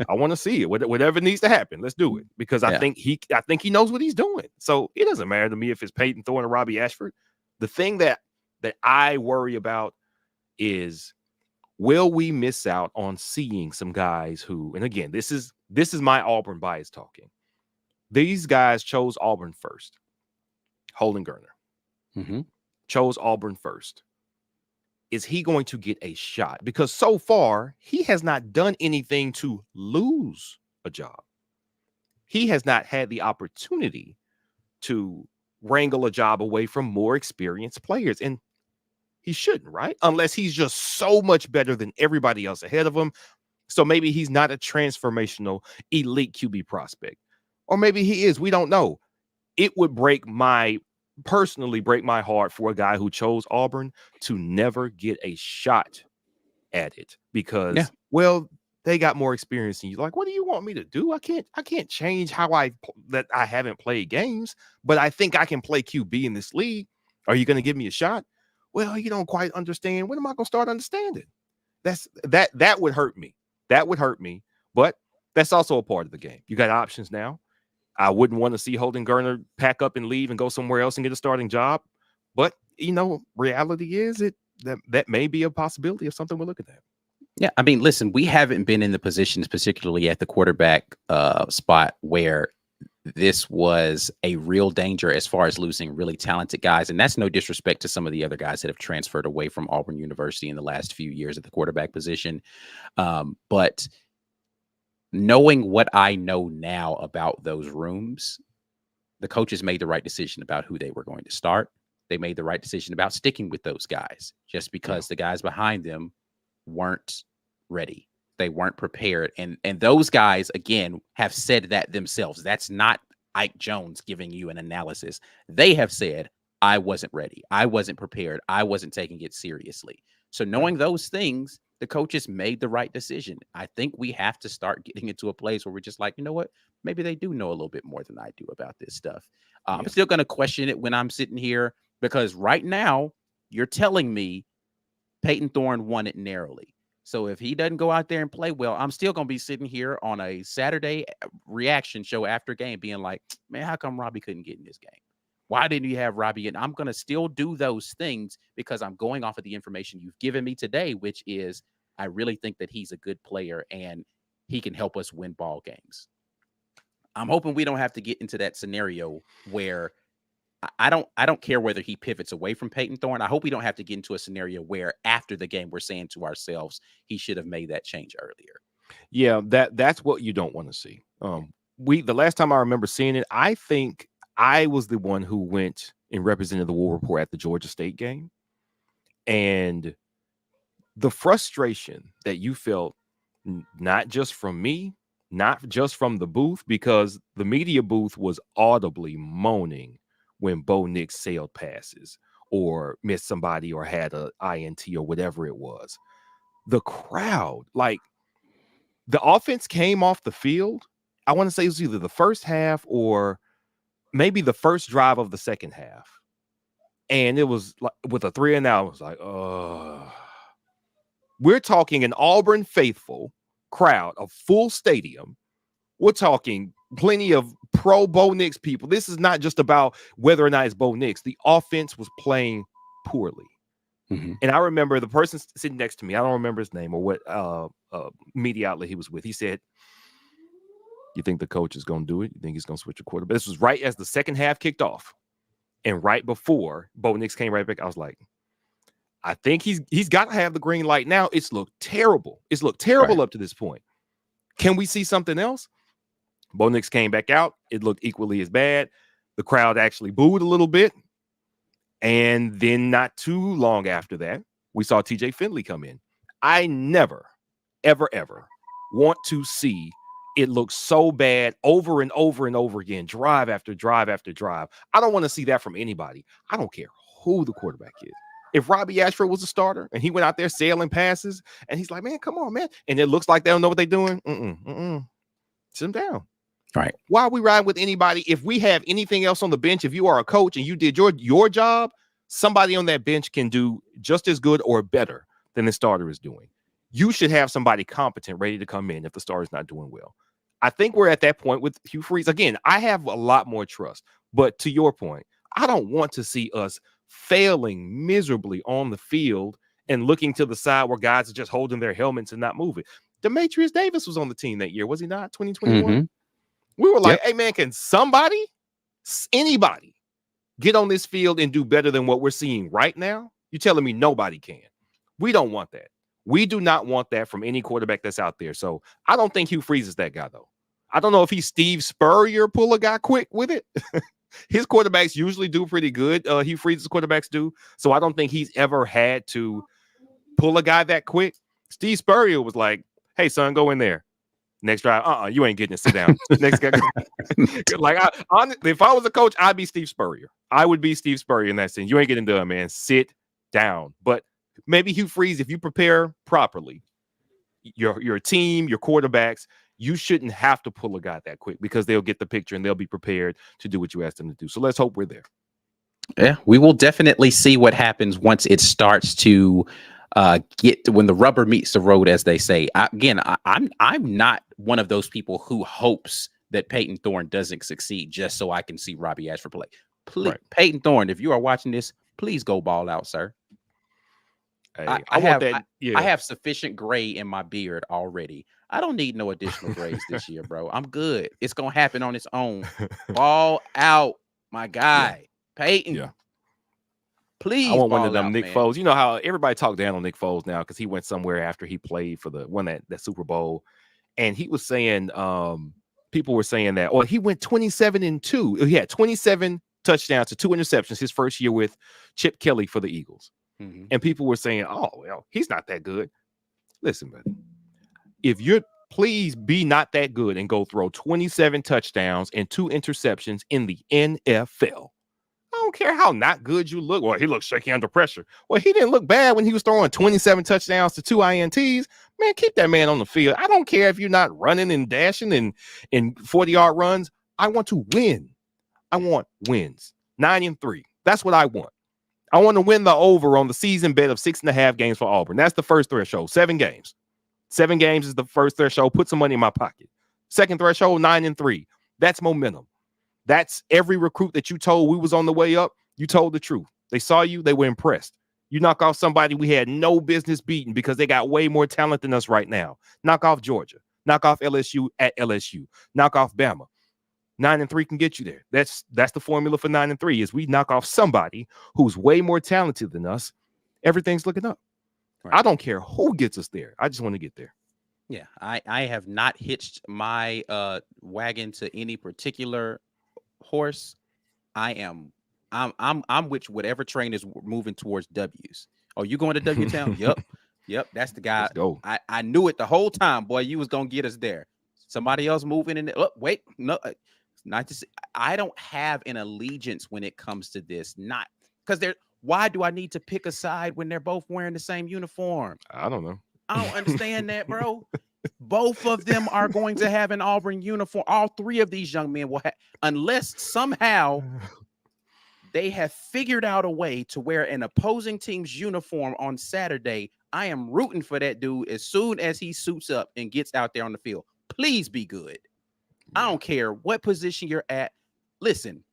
I want to see it. Whatever needs to happen, let's do it. Because I think he knows what he's doing. So it doesn't matter to me if it's Payton Thorne or Robbie Ashford. The thing that I worry about is, will we miss out on seeing some guys who, and again, this is my Auburn bias talking. These guys chose Auburn first. Holden Geriner chose Auburn first. Is he going to get a shot? Because so far, he has not done anything to lose a job. He has not had the opportunity to wrangle a job away from more experienced players. And he shouldn't, right? Unless he's just so much better than everybody else ahead of him. So maybe he's not a transformational elite QB prospect. Or maybe he is. We don't know. It would personally break my heart for a guy who chose Auburn to never get a shot at it because, well, they got more experience than you. Like, what do you want me to do? I can't change how I haven't played games, but I think I can play QB in this league. Are you going to give me a shot? Well, you don't quite understand. When am I going to start understanding? That would hurt me. That would hurt me. But that's also a part of the game. You got options now. I wouldn't want to see Holden Geriner pack up and leave and go somewhere else and get a starting job. But, reality is that may be a possibility of something we're looking at. Yeah, I mean, listen, we haven't been in the positions, particularly at the quarterback spot, where this was a real danger as far as losing really talented guys. And that's no disrespect to some of the other guys that have transferred away from Auburn University in the last few years at the quarterback position. But knowing what I know now about those rooms, the coaches made the right decision about who they were going to start. They made the right decision about sticking with those guys just because the guys behind them weren't ready. They weren't prepared. And those guys, again, have said that themselves. That's not Ike Jones giving you an analysis. They have said, I wasn't ready. I wasn't prepared. I wasn't taking it seriously. So knowing those things, the coaches made the right decision. I think we have to start getting into a place where we're just like, you know what? Maybe they do know a little bit more than I do about this stuff. I'm still going to question it when I'm sitting here, because right now you're telling me Payton Thorne won it narrowly. So if he doesn't go out there and play well, I'm still going to be sitting here on a Saturday reaction show after game being like, man, how come Robbie couldn't get in this game? Why didn't you have Robbie? And I'm going to still do those things because I'm going off of the information you've given me today, which is I really think that he's a good player and he can help us win ball games. I'm hoping we don't have to get into that scenario where I don't care whether he pivots away from Payton Thorne. I hope we don't have to get into a scenario where after the game we're saying to ourselves he should have made that change earlier. Yeah, that's what you don't want to see. The last time I remember seeing it, I think I was the one who went and represented the War Report at the Georgia State game. And the frustration that you felt, not just from me, not just from the booth, because the media booth was audibly moaning when Bo Nix sailed passes or missed somebody or had a INT or whatever it was. The crowd, like the offense came off the field. I want to say it was either the first half or maybe the first drive of the second half. And it was like with a 3-and-out, I was like, we're talking an Auburn faithful crowd, a full stadium. We're talking plenty of pro Bo Nix people. This is not just about whether or not it's Bo Nix. The offense was playing poorly. Mm-hmm. And I remember the person sitting next to me, I don't remember his name or what media outlet he was with. He said, you think the coach is going to do it? You think he's going to switch a quarterback? This was right as the second half kicked off. And right before Bo Nix came right back, I was like, I think he's got to have the green light now. It's looked terrible. It's looked terrible up to this point. Can we see something else? Bo Nix came back out. It looked equally as bad. The crowd actually booed a little bit. And then not too long after that, we saw TJ Finley come in. I never, ever, ever want to see it look so bad over and over and over again, drive after drive after drive. I don't want to see that from anybody. I don't care who the quarterback is. If Robbie Ashford was a starter and he went out there sailing passes and he's like, man, come on, man. And it looks like they don't know what they're doing. Sit them down. Right. Why are we riding with anybody? If we have anything else on the bench, if you are a coach and you did your job, somebody on that bench can do just as good or better than the starter is doing. You should have somebody competent ready to come in if the starter's not doing well. I think we're at that point with Hugh Freeze. Again, I have a lot more trust. But to your point, I don't want to see us failing miserably on the field and looking to the side where guys are just holding their helmets and not moving. Demetrius Davis was on the team that year, was he not? 2021? Mm-hmm. We were like, hey, man, can anybody get on this field and do better than what we're seeing right now? You're telling me nobody can. We don't want that. We do not want that from any quarterback that's out there. So I don't think Hugh Freeze is that guy, though. I don't know if he's Steve Spurrier, pull a guy quick with it. His quarterbacks usually do pretty good. Hugh Freeze's quarterbacks do. So I don't think he's ever had to pull a guy that quick. Steve Spurrier was like, hey, son, go in there. Next drive, you ain't getting it. Sit down. Next guy. Like, if I was a coach, I'd be Steve Spurrier. I would be Steve Spurrier in that sense. You ain't getting done, man. Sit down. But maybe Hugh Freeze, if you prepare properly, your team, your quarterbacks, you shouldn't have to pull a guy that quick because they'll get the picture and they'll be prepared to do what you ask them to do. So let's hope we're there. Yeah, we will definitely see what happens once it starts to get when the rubber meets the road, as they say. I'm not one of those people who hopes that Payton Thorne doesn't succeed just so I can see Robbie Ashford play. Please, right. Payton Thorne, if you are watching this, please go ball out, sir. Hey, I have sufficient gray in my beard already. I don't need no additional grays this year, bro. I'm good. It's gonna happen on its own. Ball out, my guy, Payton. Yeah. Please, I want one of them Nick Foles. You know how everybody talk down on Nick Foles now because he went somewhere after he played for that Super Bowl, and he was saying, people were saying that, he went 27-2. He had 27 touchdowns to 2 interceptions his first year with Chip Kelly for the Eagles, and people were saying, oh well, he's not that good. Listen, buddy, if you're Please be not that good and go throw 27 touchdowns and 2 interceptions in the NFL. I don't care how not good you look. Well, he looks shaky under pressure. Well, he didn't look bad when he was throwing 27 touchdowns to 2 INTs. Man, keep that man on the field. I don't care if you're not running and dashing and 40-yard runs. I want to win. I want wins. 9-3. That's what I want. I want to win the over on the season bet of 6.5 games for Auburn. That's the first threshold. 7 games. 7 games is the first threshold. Put some money in my pocket. Second threshold, 9-3. That's momentum. That's every recruit that you told we was on the way up. You told the truth. They saw you. They were impressed. You knock off somebody we had no business beating because they got way more talent than us right now. Knock off Georgia. Knock off LSU at LSU. Knock off Bama. 9-3 can get you there. That's the formula for 9-3 is we knock off somebody who's way more talented than us. Everything's looking up. Right. I don't care who gets us there. I just want to get there. Yeah, I have not hitched my wagon to any particular horse. I'm with whatever train is moving towards W's. Oh, you going to W Town? Yep, that's the guy. Let's go. I knew it the whole time, boy. You was gonna get us there. Somebody else moving in. Oh, wait, no, not to. I don't have an allegiance when it comes to this. Not because they're. Why do I need to pick a side when they're both wearing the same uniform? I don't know. I don't understand that, bro. Both of them are going to have an Auburn uniform. All 3 of these young men will have, unless somehow they have figured out a way to wear an opposing team's uniform on Saturday. I am rooting for that dude as soon as he suits up and gets out there on the field. Please be good. I don't care what position you're at. Listen,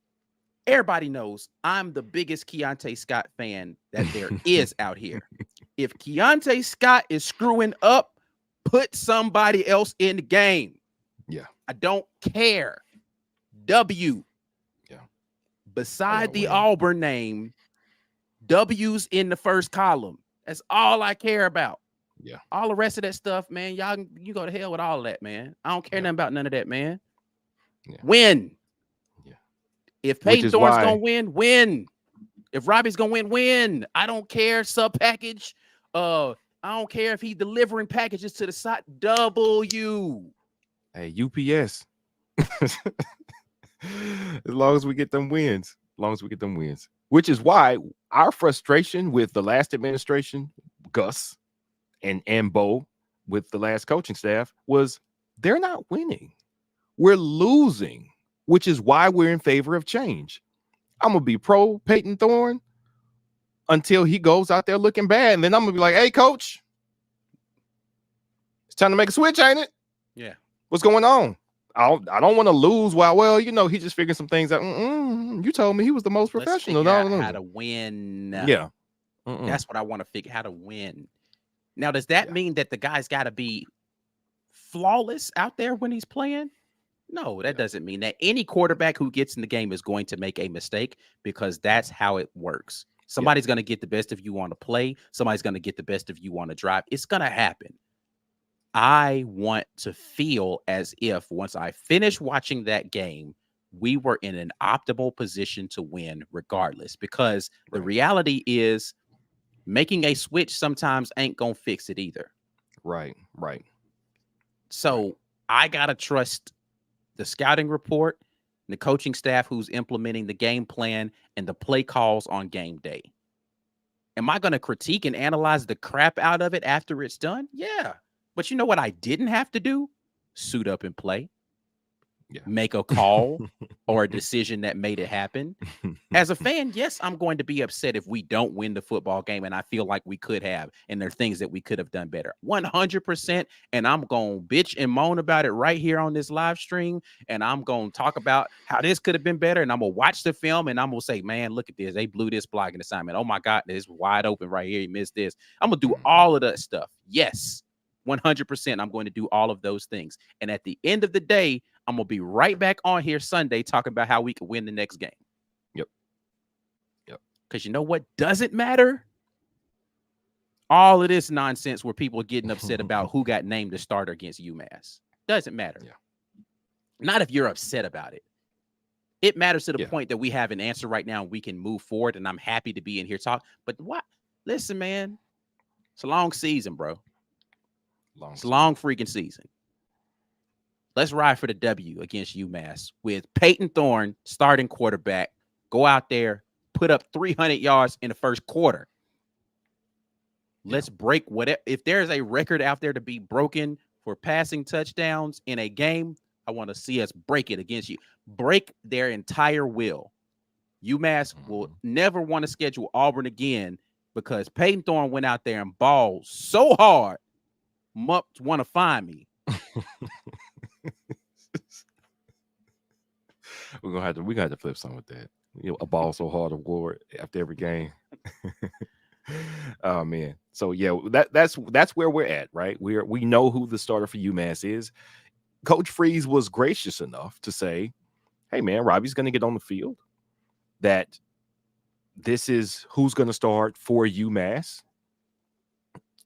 everybody knows I'm the biggest Keontae Scott fan that there is out here. If Keontae Scott is screwing up, put somebody else in the game. Yeah. I don't care. W. Yeah. Beside the Auburn name, W's in the first column. That's all I care about. Yeah. All the rest of that stuff, man, you go to hell with all of that, man. I don't care nothing about none of that, man. Yeah. Win. Yeah. If Payton Thorne's going to win. If Robbie's going to win. I don't care. Sub package. I don't care if he's delivering packages to the side. W. Hey, UPS. As long as we get them wins. Which is why our frustration with the last administration, Gus and Bo, with the last coaching staff, was they're not winning. We're losing, which is why we're in favor of change. I'm going to be pro Payton Thorne until he goes out there looking bad. And then I'm going to be like, hey, coach, it's time to make a switch, ain't it? Yeah. What's going on? I don't want to lose while, he just figured some things out. You told me he was the most professional. Let's figure out how to win. Yeah. That's what I want to figure, how to win. Now, does that mean that the guy's got to be flawless out there when he's playing? No, that doesn't mean that. Any quarterback who gets in the game is going to make a mistake because that's how it works. Somebody's going to get the best of you on the play. Somebody's going to get the best of you on the drive. It's going to happen. I want to feel as if once I finish watching that game, we were in an optimal position to win regardless, because the reality is making a switch sometimes ain't going to fix it either. Right. So I got to trust the scouting report, the coaching staff who's implementing the game plan and the play calls on game day. Am I going to critique and analyze the crap out of it after it's done? Yeah. But you know what I didn't have to do? Suit up and play. Make a call or a decision that made it happen. As a fan, yes, I'm going to be upset if we don't win the football game, and I feel like we could have, and there are things that we could have done better. 100%. And I'm going to bitch and moan about it right here on this live stream, and I'm going to talk about how this could have been better, and I'm going to watch the film, and I'm going to say, man, look at this. They blew this blocking assignment. Oh, my God, this is wide open right here. You missed this. I'm going to do all of that stuff. Yes, 100%. I'm going to do all of those things. And at the end of the day, I'm going to be right back on here Sunday talking about how we can win the next game. Yep. Because you know what doesn't matter? All of this nonsense where people are getting upset about who got named the starter against UMass. Doesn't matter. Yeah. Not if you're upset about it. It matters to the point that we have an answer right now and we can move forward, and I'm happy to be in here talking. But what? Listen, man, it's a long season, bro. It's a long freaking season. Let's ride for the W against UMass with Payton Thorne starting quarterback. Go out there, put up 300 yards in the first quarter. Let's break whatever. If there's a record out there to be broken for passing touchdowns in a game, I want to see us break it against you. Break their entire will. UMass will never want to schedule Auburn again because Payton Thorne went out there and balled so hard, Mupps want to find me. We're gonna have to flip something with that. A ball so hard award after every game. Oh man. So yeah, that's where we're at, right? We know who the starter for UMass is. Coach Freeze was gracious enough to say, hey man, Robbie's gonna get on the field. That this is who's gonna start for UMass.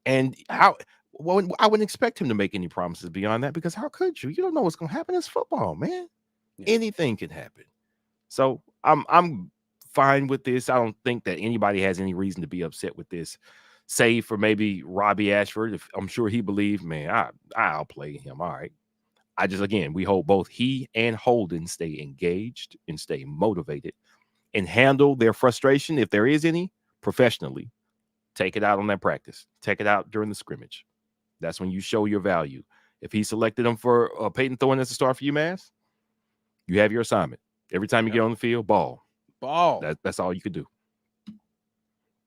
And I wouldn't expect him to make any promises beyond that, because how could you? You don't know what's gonna happen. It's football, man. Yeah. Anything can happen. So I'm fine with this. I don't think that anybody has any reason to be upset with this, save for maybe Robbie Ashford. If I'm sure he believed, man, I'll play him. All right. Again, we hope both he and Holden stay engaged and stay motivated and handle their frustration, if there is any, professionally. Take it out on that practice. Take it out during the scrimmage. That's when you show your value. If he selected him for Payton Thorne as a star for UMass, you have your assignment. Every time you get on the field, ball. That's all you could do.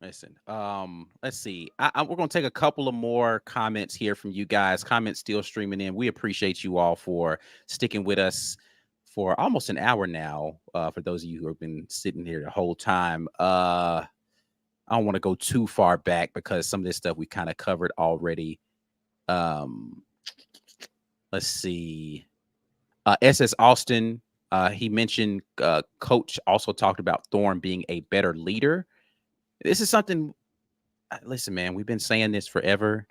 Listen, let's see. We're going to take a couple of more comments here from you guys. Comments still streaming in. We appreciate you all for sticking with us for almost an hour now. For those of you who have been sitting here the whole time. I don't want to go too far back because some of this stuff we kind of covered already. Let's see. SS Austin, he mentioned Coach also talked about Thorne being a better leader. This is something, listen, man, we've been saying this forever.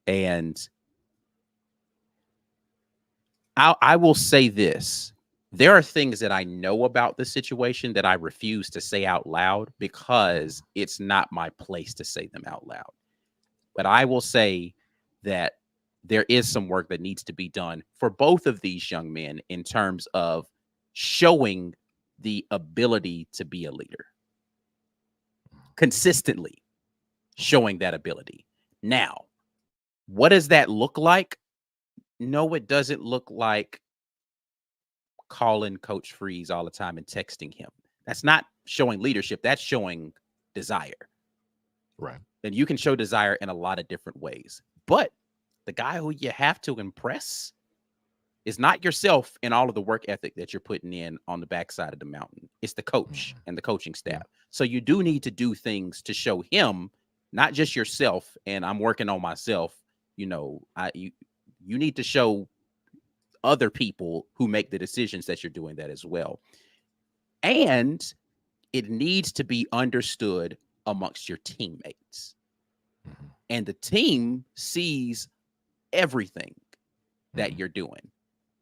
And I will say this. There are things that I know about the situation that I refuse to say out loud because it's not my place to say them out loud. But I will say that there is some work that needs to be done for both of these young men in terms of showing the ability to be a leader. Consistently showing that ability. Now, what does that look like? No, it doesn't look like calling Coach Freeze all the time and texting him. That's not showing leadership. That's showing desire. Right. And you can show desire in a lot of different ways. But the guy who you have to impress is not yourself and all of the work ethic that you're putting in on the backside of the mountain. It's the coach and the coaching staff. So you do need to do things to show him, not just yourself. And I'm working on myself. You know, you need to show other people who make the decisions that you're doing that as well. And it needs to be understood amongst your teammates. And the team sees everything that you're doing,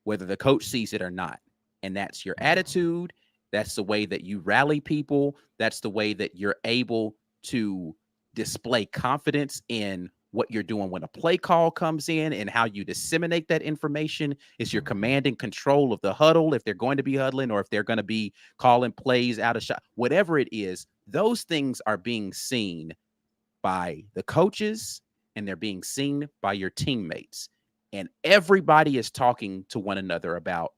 whether the coach sees it or not. And that's your attitude. That's the way that you rally people. That's the way that you're able to display confidence in what you're doing when a play call comes in and how you disseminate that information. Is your command and control of the huddle, if they're going to be huddling or if they're going to be calling plays out of shot, whatever it is, those things are being seen by the coaches and they're being seen by your teammates. And everybody is talking to one another about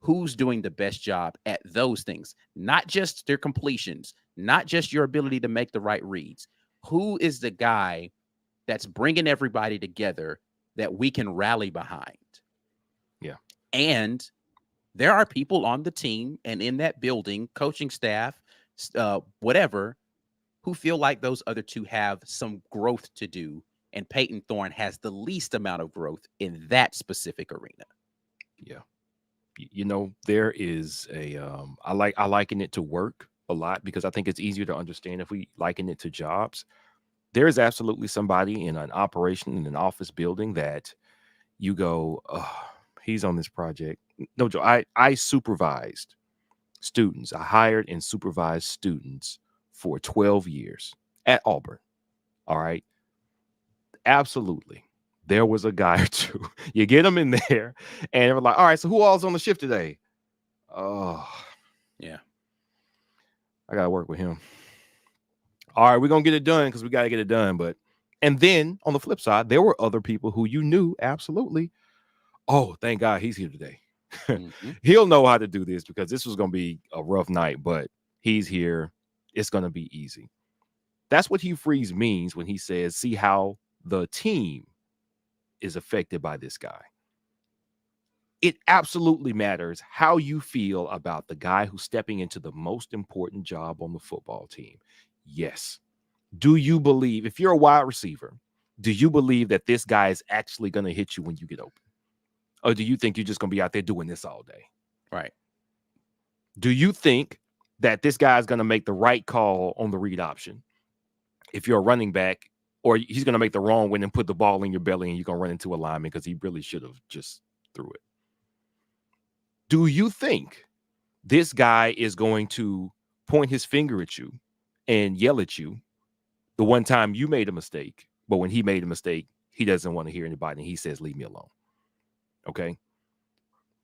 who's doing the best job at those things, not just their completions, not just your ability to make the right reads. Who is the guy that's bringing everybody together that we can rally behind? Yeah. And there are people on the team and in that building, coaching staff, whatever, who feel like those other two have some growth to do. And Payton Thorne has the least amount of growth in that specific arena. Yeah. You know, there is I liken it to work a lot because I think it's easier to understand if we liken it to jobs. There is absolutely somebody in an operation in an office building that you go, oh, he's on this project. No, Joe, I supervised students. I hired and supervised students for 12 years at Auburn. All right. Absolutely. there was a guy or two. You get them in there, and they're like, all right, so who all's on the shift today? Oh, yeah. I got to work with him. All right, we're going to get it done because we got to get it done. And then on the flip side, there were other people who you knew absolutely, oh, thank God he's here today. Mm-hmm. He'll know how to do this because this was going to be a rough night, but he's here. It's going to be easy. That's what Hugh Freeze means when he says, see how the team is affected by this guy. It absolutely matters how you feel about the guy who's stepping into the most important job on the football team. Yes. Do you believe, if you're a wide receiver, do you believe that this guy is actually going to hit you when you get open? Or do you think you're just going to be out there doing this all day? Right. Do you think that this guy is going to make the right call on the read option if you're a running back, or he's going to make the wrong one and put the ball in your belly and you're going to run into a lineman because he really should have just threw it? Do you think this guy is going to point his finger at you and yell at you the one time you made a mistake, but when he made a mistake, he doesn't want to hear anybody and he says, leave me alone? Okay.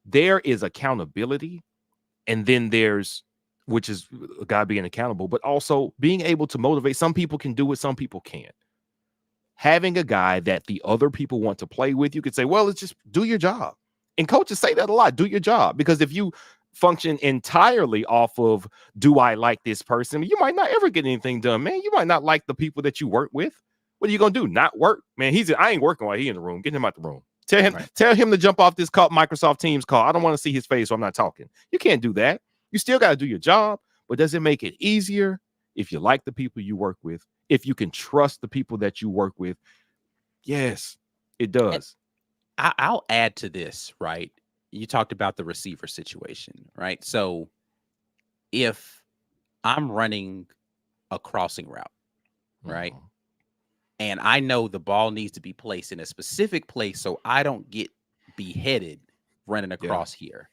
There is accountability. And then there's, which is a guy being accountable, but also being able to motivate. Some people can do it. Some people can't. Having a guy that the other people want to play with, you could say, well, it's just do your job. And coaches say that a lot. Do your job. Because if you function entirely off of, do I like this person? You might not ever get anything done, man. You might not like the people that you work with. What are you going to do? Not work? Man, I ain't working while he's in the room. Get him out the room. Tell him to jump off this Microsoft Teams call. I don't want to see his face, so I'm not talking. You can't do that. You still got to do your job. But does it make it easier if you like the people you work with? If you can trust the people that you work with? Yes, it does. I'll add to this, right? You talked about the receiver situation, right? So if I'm running a crossing route, right? Mm-hmm. And I know the ball needs to be placed in a specific place so I don't get beheaded running across here.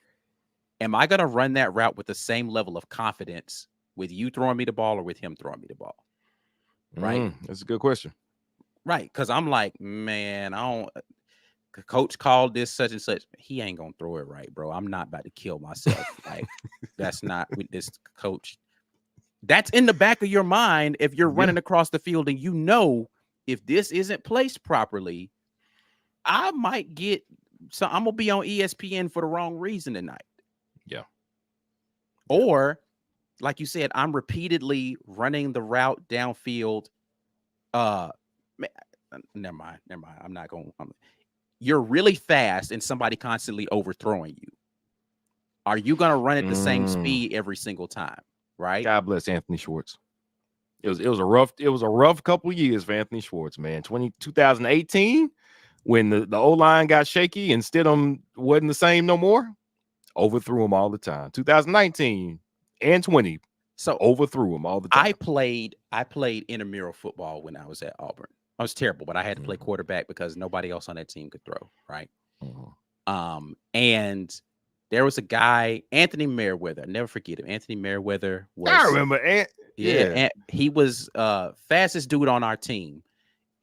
Am I going to run that route with the same level of confidence with you throwing me the ball or with him throwing me the ball? Right? That's a good question. Right. Because I'm like, man, coach called this such and such. He ain't going to throw it right, bro. I'm not about to kill myself. Like, that's not with this coach. That's in the back of your mind if you're running across the field and you know if this isn't placed properly, I might get so I'm gonna be on ESPN for the wrong reason tonight. Yeah. Or, like you said, I'm repeatedly running the route downfield. Never mind. I'm not going. You're really fast, and somebody constantly overthrowing you. Are you gonna run at the same speed every single time? Right. God bless Anthony Schwartz. It was a rough couple of years for Anthony Schwartz, man. 2018, when the O-line got shaky and Stidham wasn't the same no more, overthrew him all the time. 2019 and 20, so overthrew him all the time. I played intramural football when I was at Auburn. I was terrible, but I had to play quarterback because nobody else on that team could throw, right? And there was a guy, Anthony Merriweather. I never forget him. Anthony Merriweather was. I remember. Yeah, he was fastest dude on our team.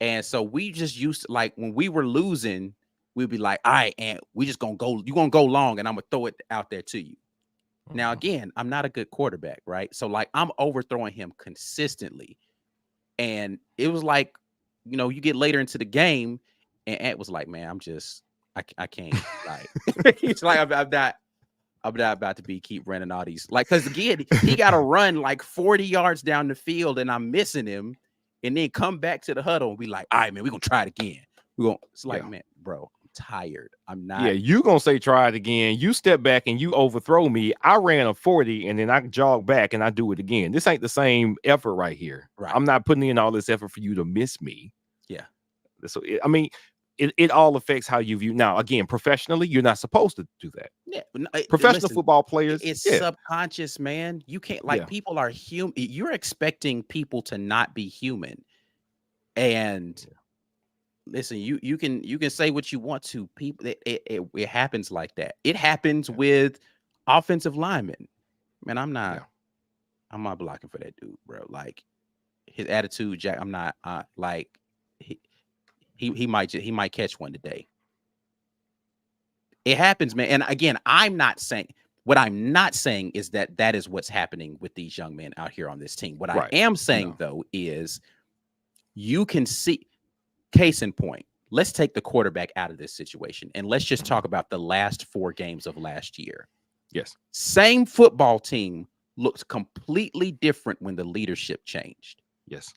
And so we just used to, like, when we were losing, we'd be like, all right, Ant, we just gonna go, you're gonna go long and I'm gonna throw it out there to you. Now, again, I'm not a good quarterback, right? So like I'm overthrowing him consistently. And it was like, you get later into the game and Ant was like, man, I can't, like, he's like, I'm not about to keep running all these, like, because again, he got to run like 40 yards down the field and I'm missing him and then come back to the huddle and be like, all right, man, we're going to try it again. It's like, man, bro, I'm tired. I'm not. Yeah, you going to say try it again. You step back and you overthrow me. I ran a 40 and then I jog back and I do it again. This ain't the same effort right here. Right. I'm not putting in all this effort for you to miss me. Yeah. So, I mean, it all affects how you view. Now, again, professionally, you're not supposed to do that. Yeah, professional football players, it's subconscious, man. You can't, like, people are human. You're expecting people to not be human. And listen, you can say what you want to. People, it happens like that. It happens with offensive linemen. Man, I'm not blocking for that dude, bro. Like his attitude, Jack. I'm not like. He might catch one today. It happens, man. And again, I'm not saying is that is what's happening with these young men out here on this team. What I am saying though is you can see, case in point, let's take the quarterback out of this situation and let's just talk about the last 4 games of last year. Yes. Same football team looked completely different when the leadership changed. Yes.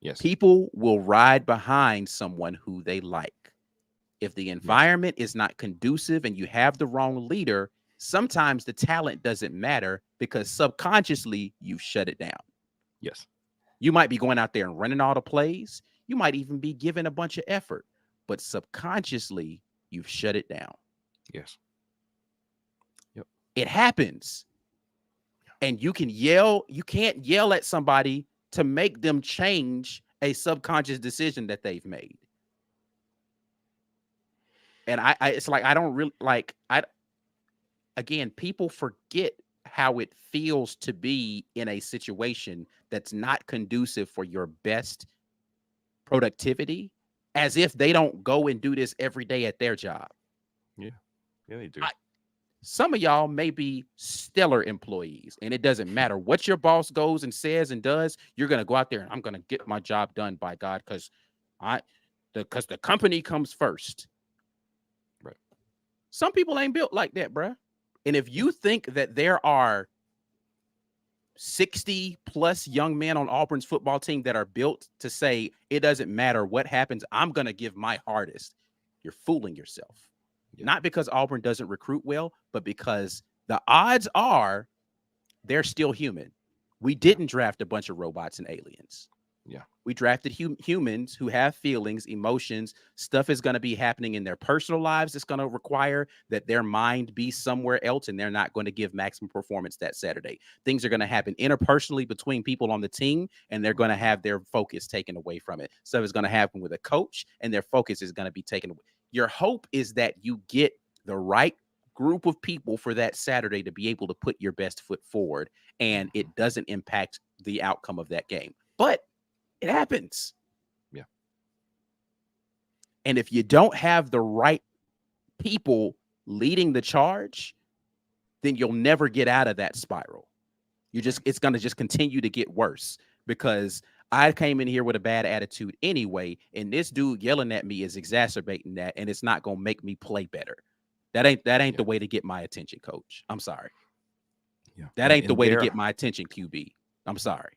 Yes. People will ride behind someone who they like. If the environment is not conducive and you have the wrong leader, sometimes the talent doesn't matter because subconsciously you shut it down. Yes. You might be going out there and running all the plays. You might even be giving a bunch of effort, but subconsciously you've shut it down. Yes. Yep. It happens. And you can't yell at somebody to make them change a subconscious decision that they've made. And it's like, I don't really again, people forget how it feels to be in a situation that's not conducive for your best productivity, as if they don't go and do this every day at their job. Yeah. Yeah, they do. Some of y'all may be stellar employees, and it doesn't matter what your boss goes and says and does. You're going to go out there and I'm going to get my job done by God because the company comes first. Right. Some people ain't built like that, bruh. And if you think that there are 60 plus young men on Auburn's football team that are built to say, it doesn't matter what happens, I'm going to give my hardest, you're fooling yourself. Yeah. Not because Auburn doesn't recruit well, but because the odds are they're still human. We didn't draft a bunch of robots and aliens. Yeah. We drafted humans who have feelings, emotions. Stuff is going to be happening in their personal lives. It's going to require that their mind be somewhere else, and they're not going to give maximum performance that Saturday. Things are going to happen interpersonally between people on the team, and they're going to have their focus taken away from it. Stuff is going to happen with a coach, and their focus is going to be taken away. Your hope is that you get the right group of people for that Saturday to be able to put your best foot forward, and it doesn't impact the outcome of that game. But it happens. Yeah. And if you don't have the right people leading the charge, then you'll never get out of that spiral. It's going to just continue to get worse because I came in here with a bad attitude anyway, and this dude yelling at me is exacerbating that, and it's not going to make me play better. That ain't the way to get my attention, coach. I'm sorry. Yeah. That ain't the way to get my attention, QB. I'm sorry.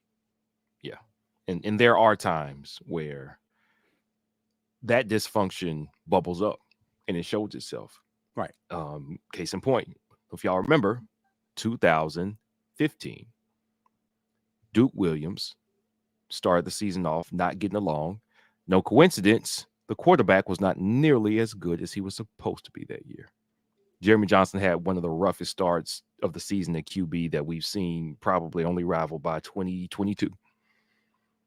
Yeah. And there are times where that dysfunction bubbles up and it shows itself. Right. Case in point, if y'all remember, 2015, Duke Williams started the season off not getting along. No coincidence, the quarterback was not nearly as good as he was supposed to be that year. Jeremy Johnson had one of the roughest starts of the season at QB that we've seen, probably only rivaled by 2022.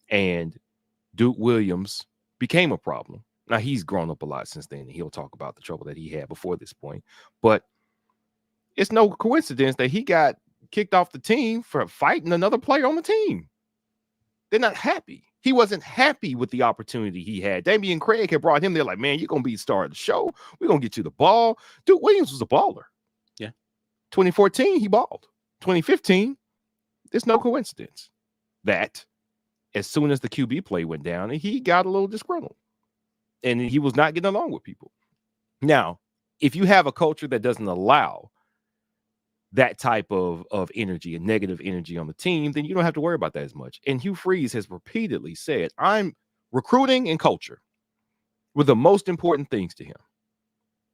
And Duke Williams became a problem. Now, he's grown up a lot since then, and he'll talk about the trouble that he had before this point. But it's no coincidence that he got kicked off the team for fighting another player on the team. They're not happy. He wasn't happy with the opportunity he had. Damian Craig had brought him there like, man, you're going to be the star of the show. We're going to get you the ball. Duke Williams was a baller. Yeah. 2014, he balled. 2015, there's no coincidence that as soon as the QB play went down, he got a little disgruntled. And he was not getting along with people. Now, if you have a culture that doesn't allow that type of energy and negative energy on the team, then you don't have to worry about that as much. And Hugh Freeze has repeatedly said, I'm recruiting and culture were the most important things to him.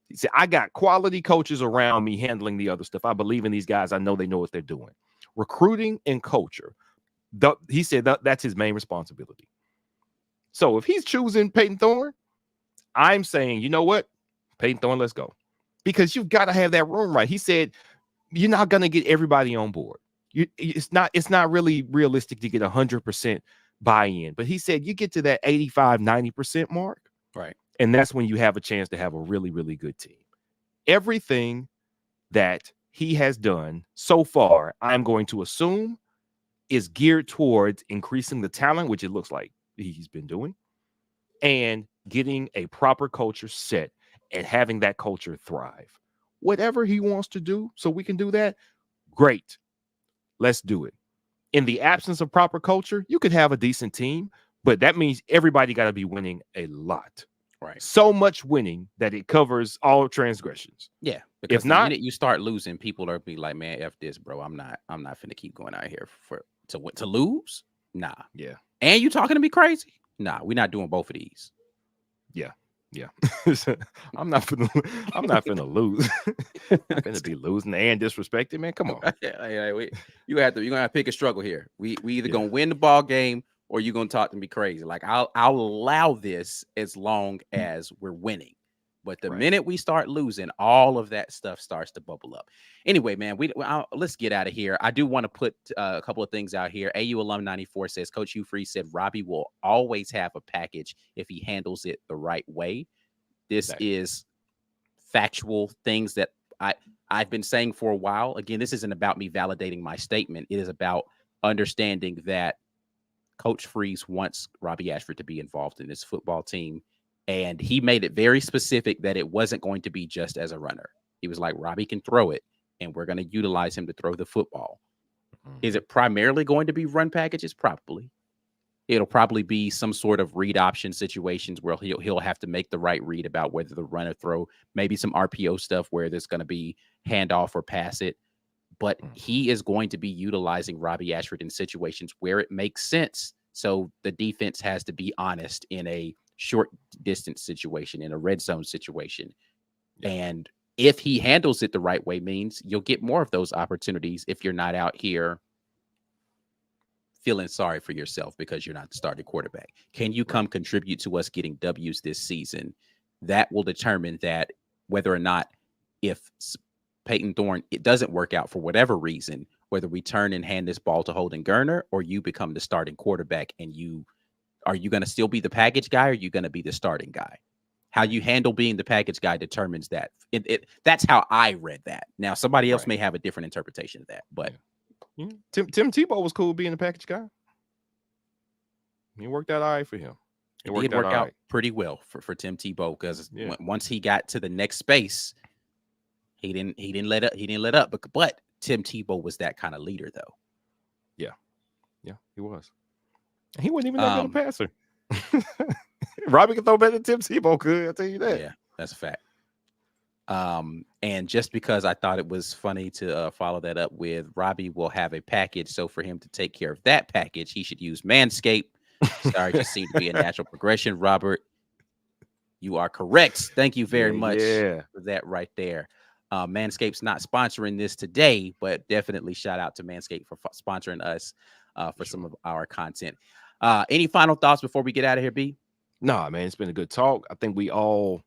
He said, I got quality coaches around me handling the other stuff. I believe in these guys. I know they know what they're doing. Recruiting and culture. He said that's his main responsibility. So if he's choosing Payton Thorne, I'm saying, you know what? Payton Thorne, let's go. Because you've got to have that room right. He said, you're not going to get everybody on board. It's not really realistic to get 100% buy-in. But he said you get to that 85, 90% mark. Right. And that's when you have a chance to have a really, really good team. Everything that he has done so far, I'm going to assume, is geared towards increasing the talent, which it looks like he's been doing, and getting a proper culture set and having that culture thrive. Whatever he wants to do so we can do that, great. Let's do it. In the absence of proper culture, you could have a decent team, but that means everybody got to be winning a lot. Right. So much winning that it covers all transgressions. Yeah. Because the minute you start losing, people are be like, man, F this, bro. I'm not finna keep going out here to lose. Nah. Yeah. And you talking to me crazy? Nah, we're not doing both of these. Yeah. Yeah. I'm not finna lose. I'm finna be losing and disrespected, man. Come on. You're gonna have to pick a struggle here. We either gonna win the ball game or you're gonna talk to me crazy. Like I'll allow this as long as we're winning. But the minute we start losing, all of that stuff starts to bubble up. Anyway, man, let's get out of here. I do want to put a couple of things out here. AU Alum 94 says, Coach Hugh Freeze said Robbie will always have a package if he handles it the right way. This is factual things that I've been saying for a while. Again, this isn't about me validating my statement. It is about understanding that Coach Freeze wants Robbie Ashford to be involved in this football team. And he made it very specific that it wasn't going to be just as a runner. He was like, Robbie can throw it, and we're going to utilize him to throw the football. Is it primarily going to be run packages? Probably. It'll probably be some sort of read option situations where he'll have to make the right read about whether the run or throw, maybe some RPO stuff where there's going to be handoff or pass it. But he is going to be utilizing Robbie Ashford in situations where it makes sense. So the defense has to be honest in a short distance situation, in a red zone situation. Yeah. And if he handles it the right way, means you'll get more of those opportunities if you're not out here feeling sorry for yourself because you're not the starting quarterback. Can you come contribute to us getting W's this season? That will determine that whether or not, if Payton Thorne, it doesn't work out for whatever reason, whether we turn and hand this ball to Holden Gerner or you become the starting quarterback. And are you going to still be the package guy or are you going to be the starting guy? How you handle being the package guy determines that. That's how I read that. Now, somebody else may have a different interpretation of that, but Tim Tebow was cool being the package guy. It worked out all right for him. It did work out pretty well for Tim Tebow because once he got to the next space, he didn't let up. But Tim Tebow was that kind of leader, though. Yeah, he was. He wasn't even that good a passer. Robbie could throw better than Tim Tebow could. I'll tell you that. Yeah, that's a fact. And just because I thought it was funny to follow that up with Robbie will have a package. So for him to take care of that package, he should use Manscaped. Sorry, just seemed to be a natural progression. Robert, you are correct. Thank you very much for that right there. Manscaped's not sponsoring this today, but definitely shout out to Manscaped for sponsoring us for some of our content. Any final thoughts before we get out of here, B? Nah, man, it's been a good talk. I think we all,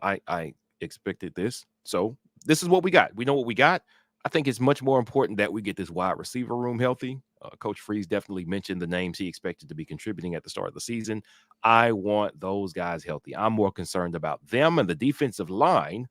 I expected this. So this is what we got. We know what we got. I think it's much more important that we get this wide receiver room healthy. Coach Freeze definitely mentioned the names he expected to be contributing at the start of the season. I want those guys healthy. I'm more concerned about them and the defensive line,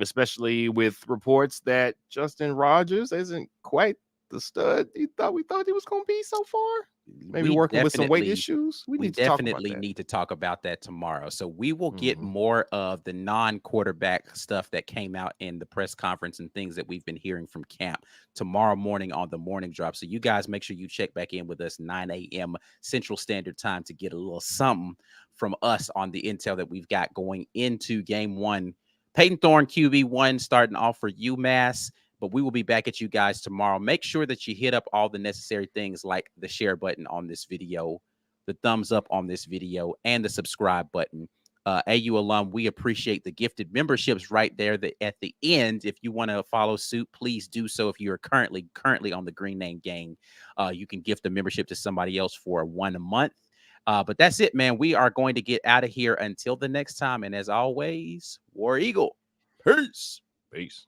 especially with reports that Justin Rogers isn't quite the stud we thought he was going to be so far. Maybe working with some weight issues. We definitely need to talk about that tomorrow. So we will get more of the non-quarterback stuff that came out in the press conference and things that we've been hearing from camp tomorrow morning on the morning drop. So you guys make sure you check back in with us 9 a.m. Central Standard Time to get a little something from us on the intel that we've got going into game one. Payton Thorne, QB1, starting off for UMass. But we will be back at you guys tomorrow. Make sure that you hit up all the necessary things like the share button on this video, the thumbs up on this video, and the subscribe button. AU alum, we appreciate the gifted memberships right there at the end. If you want to follow suit, please do so. If you are currently on the Green Name Gang, you can gift a membership to somebody else for $1 a month. But that's it, man. We are going to get out of here until the next time. And as always, War Eagle. Peace. Peace.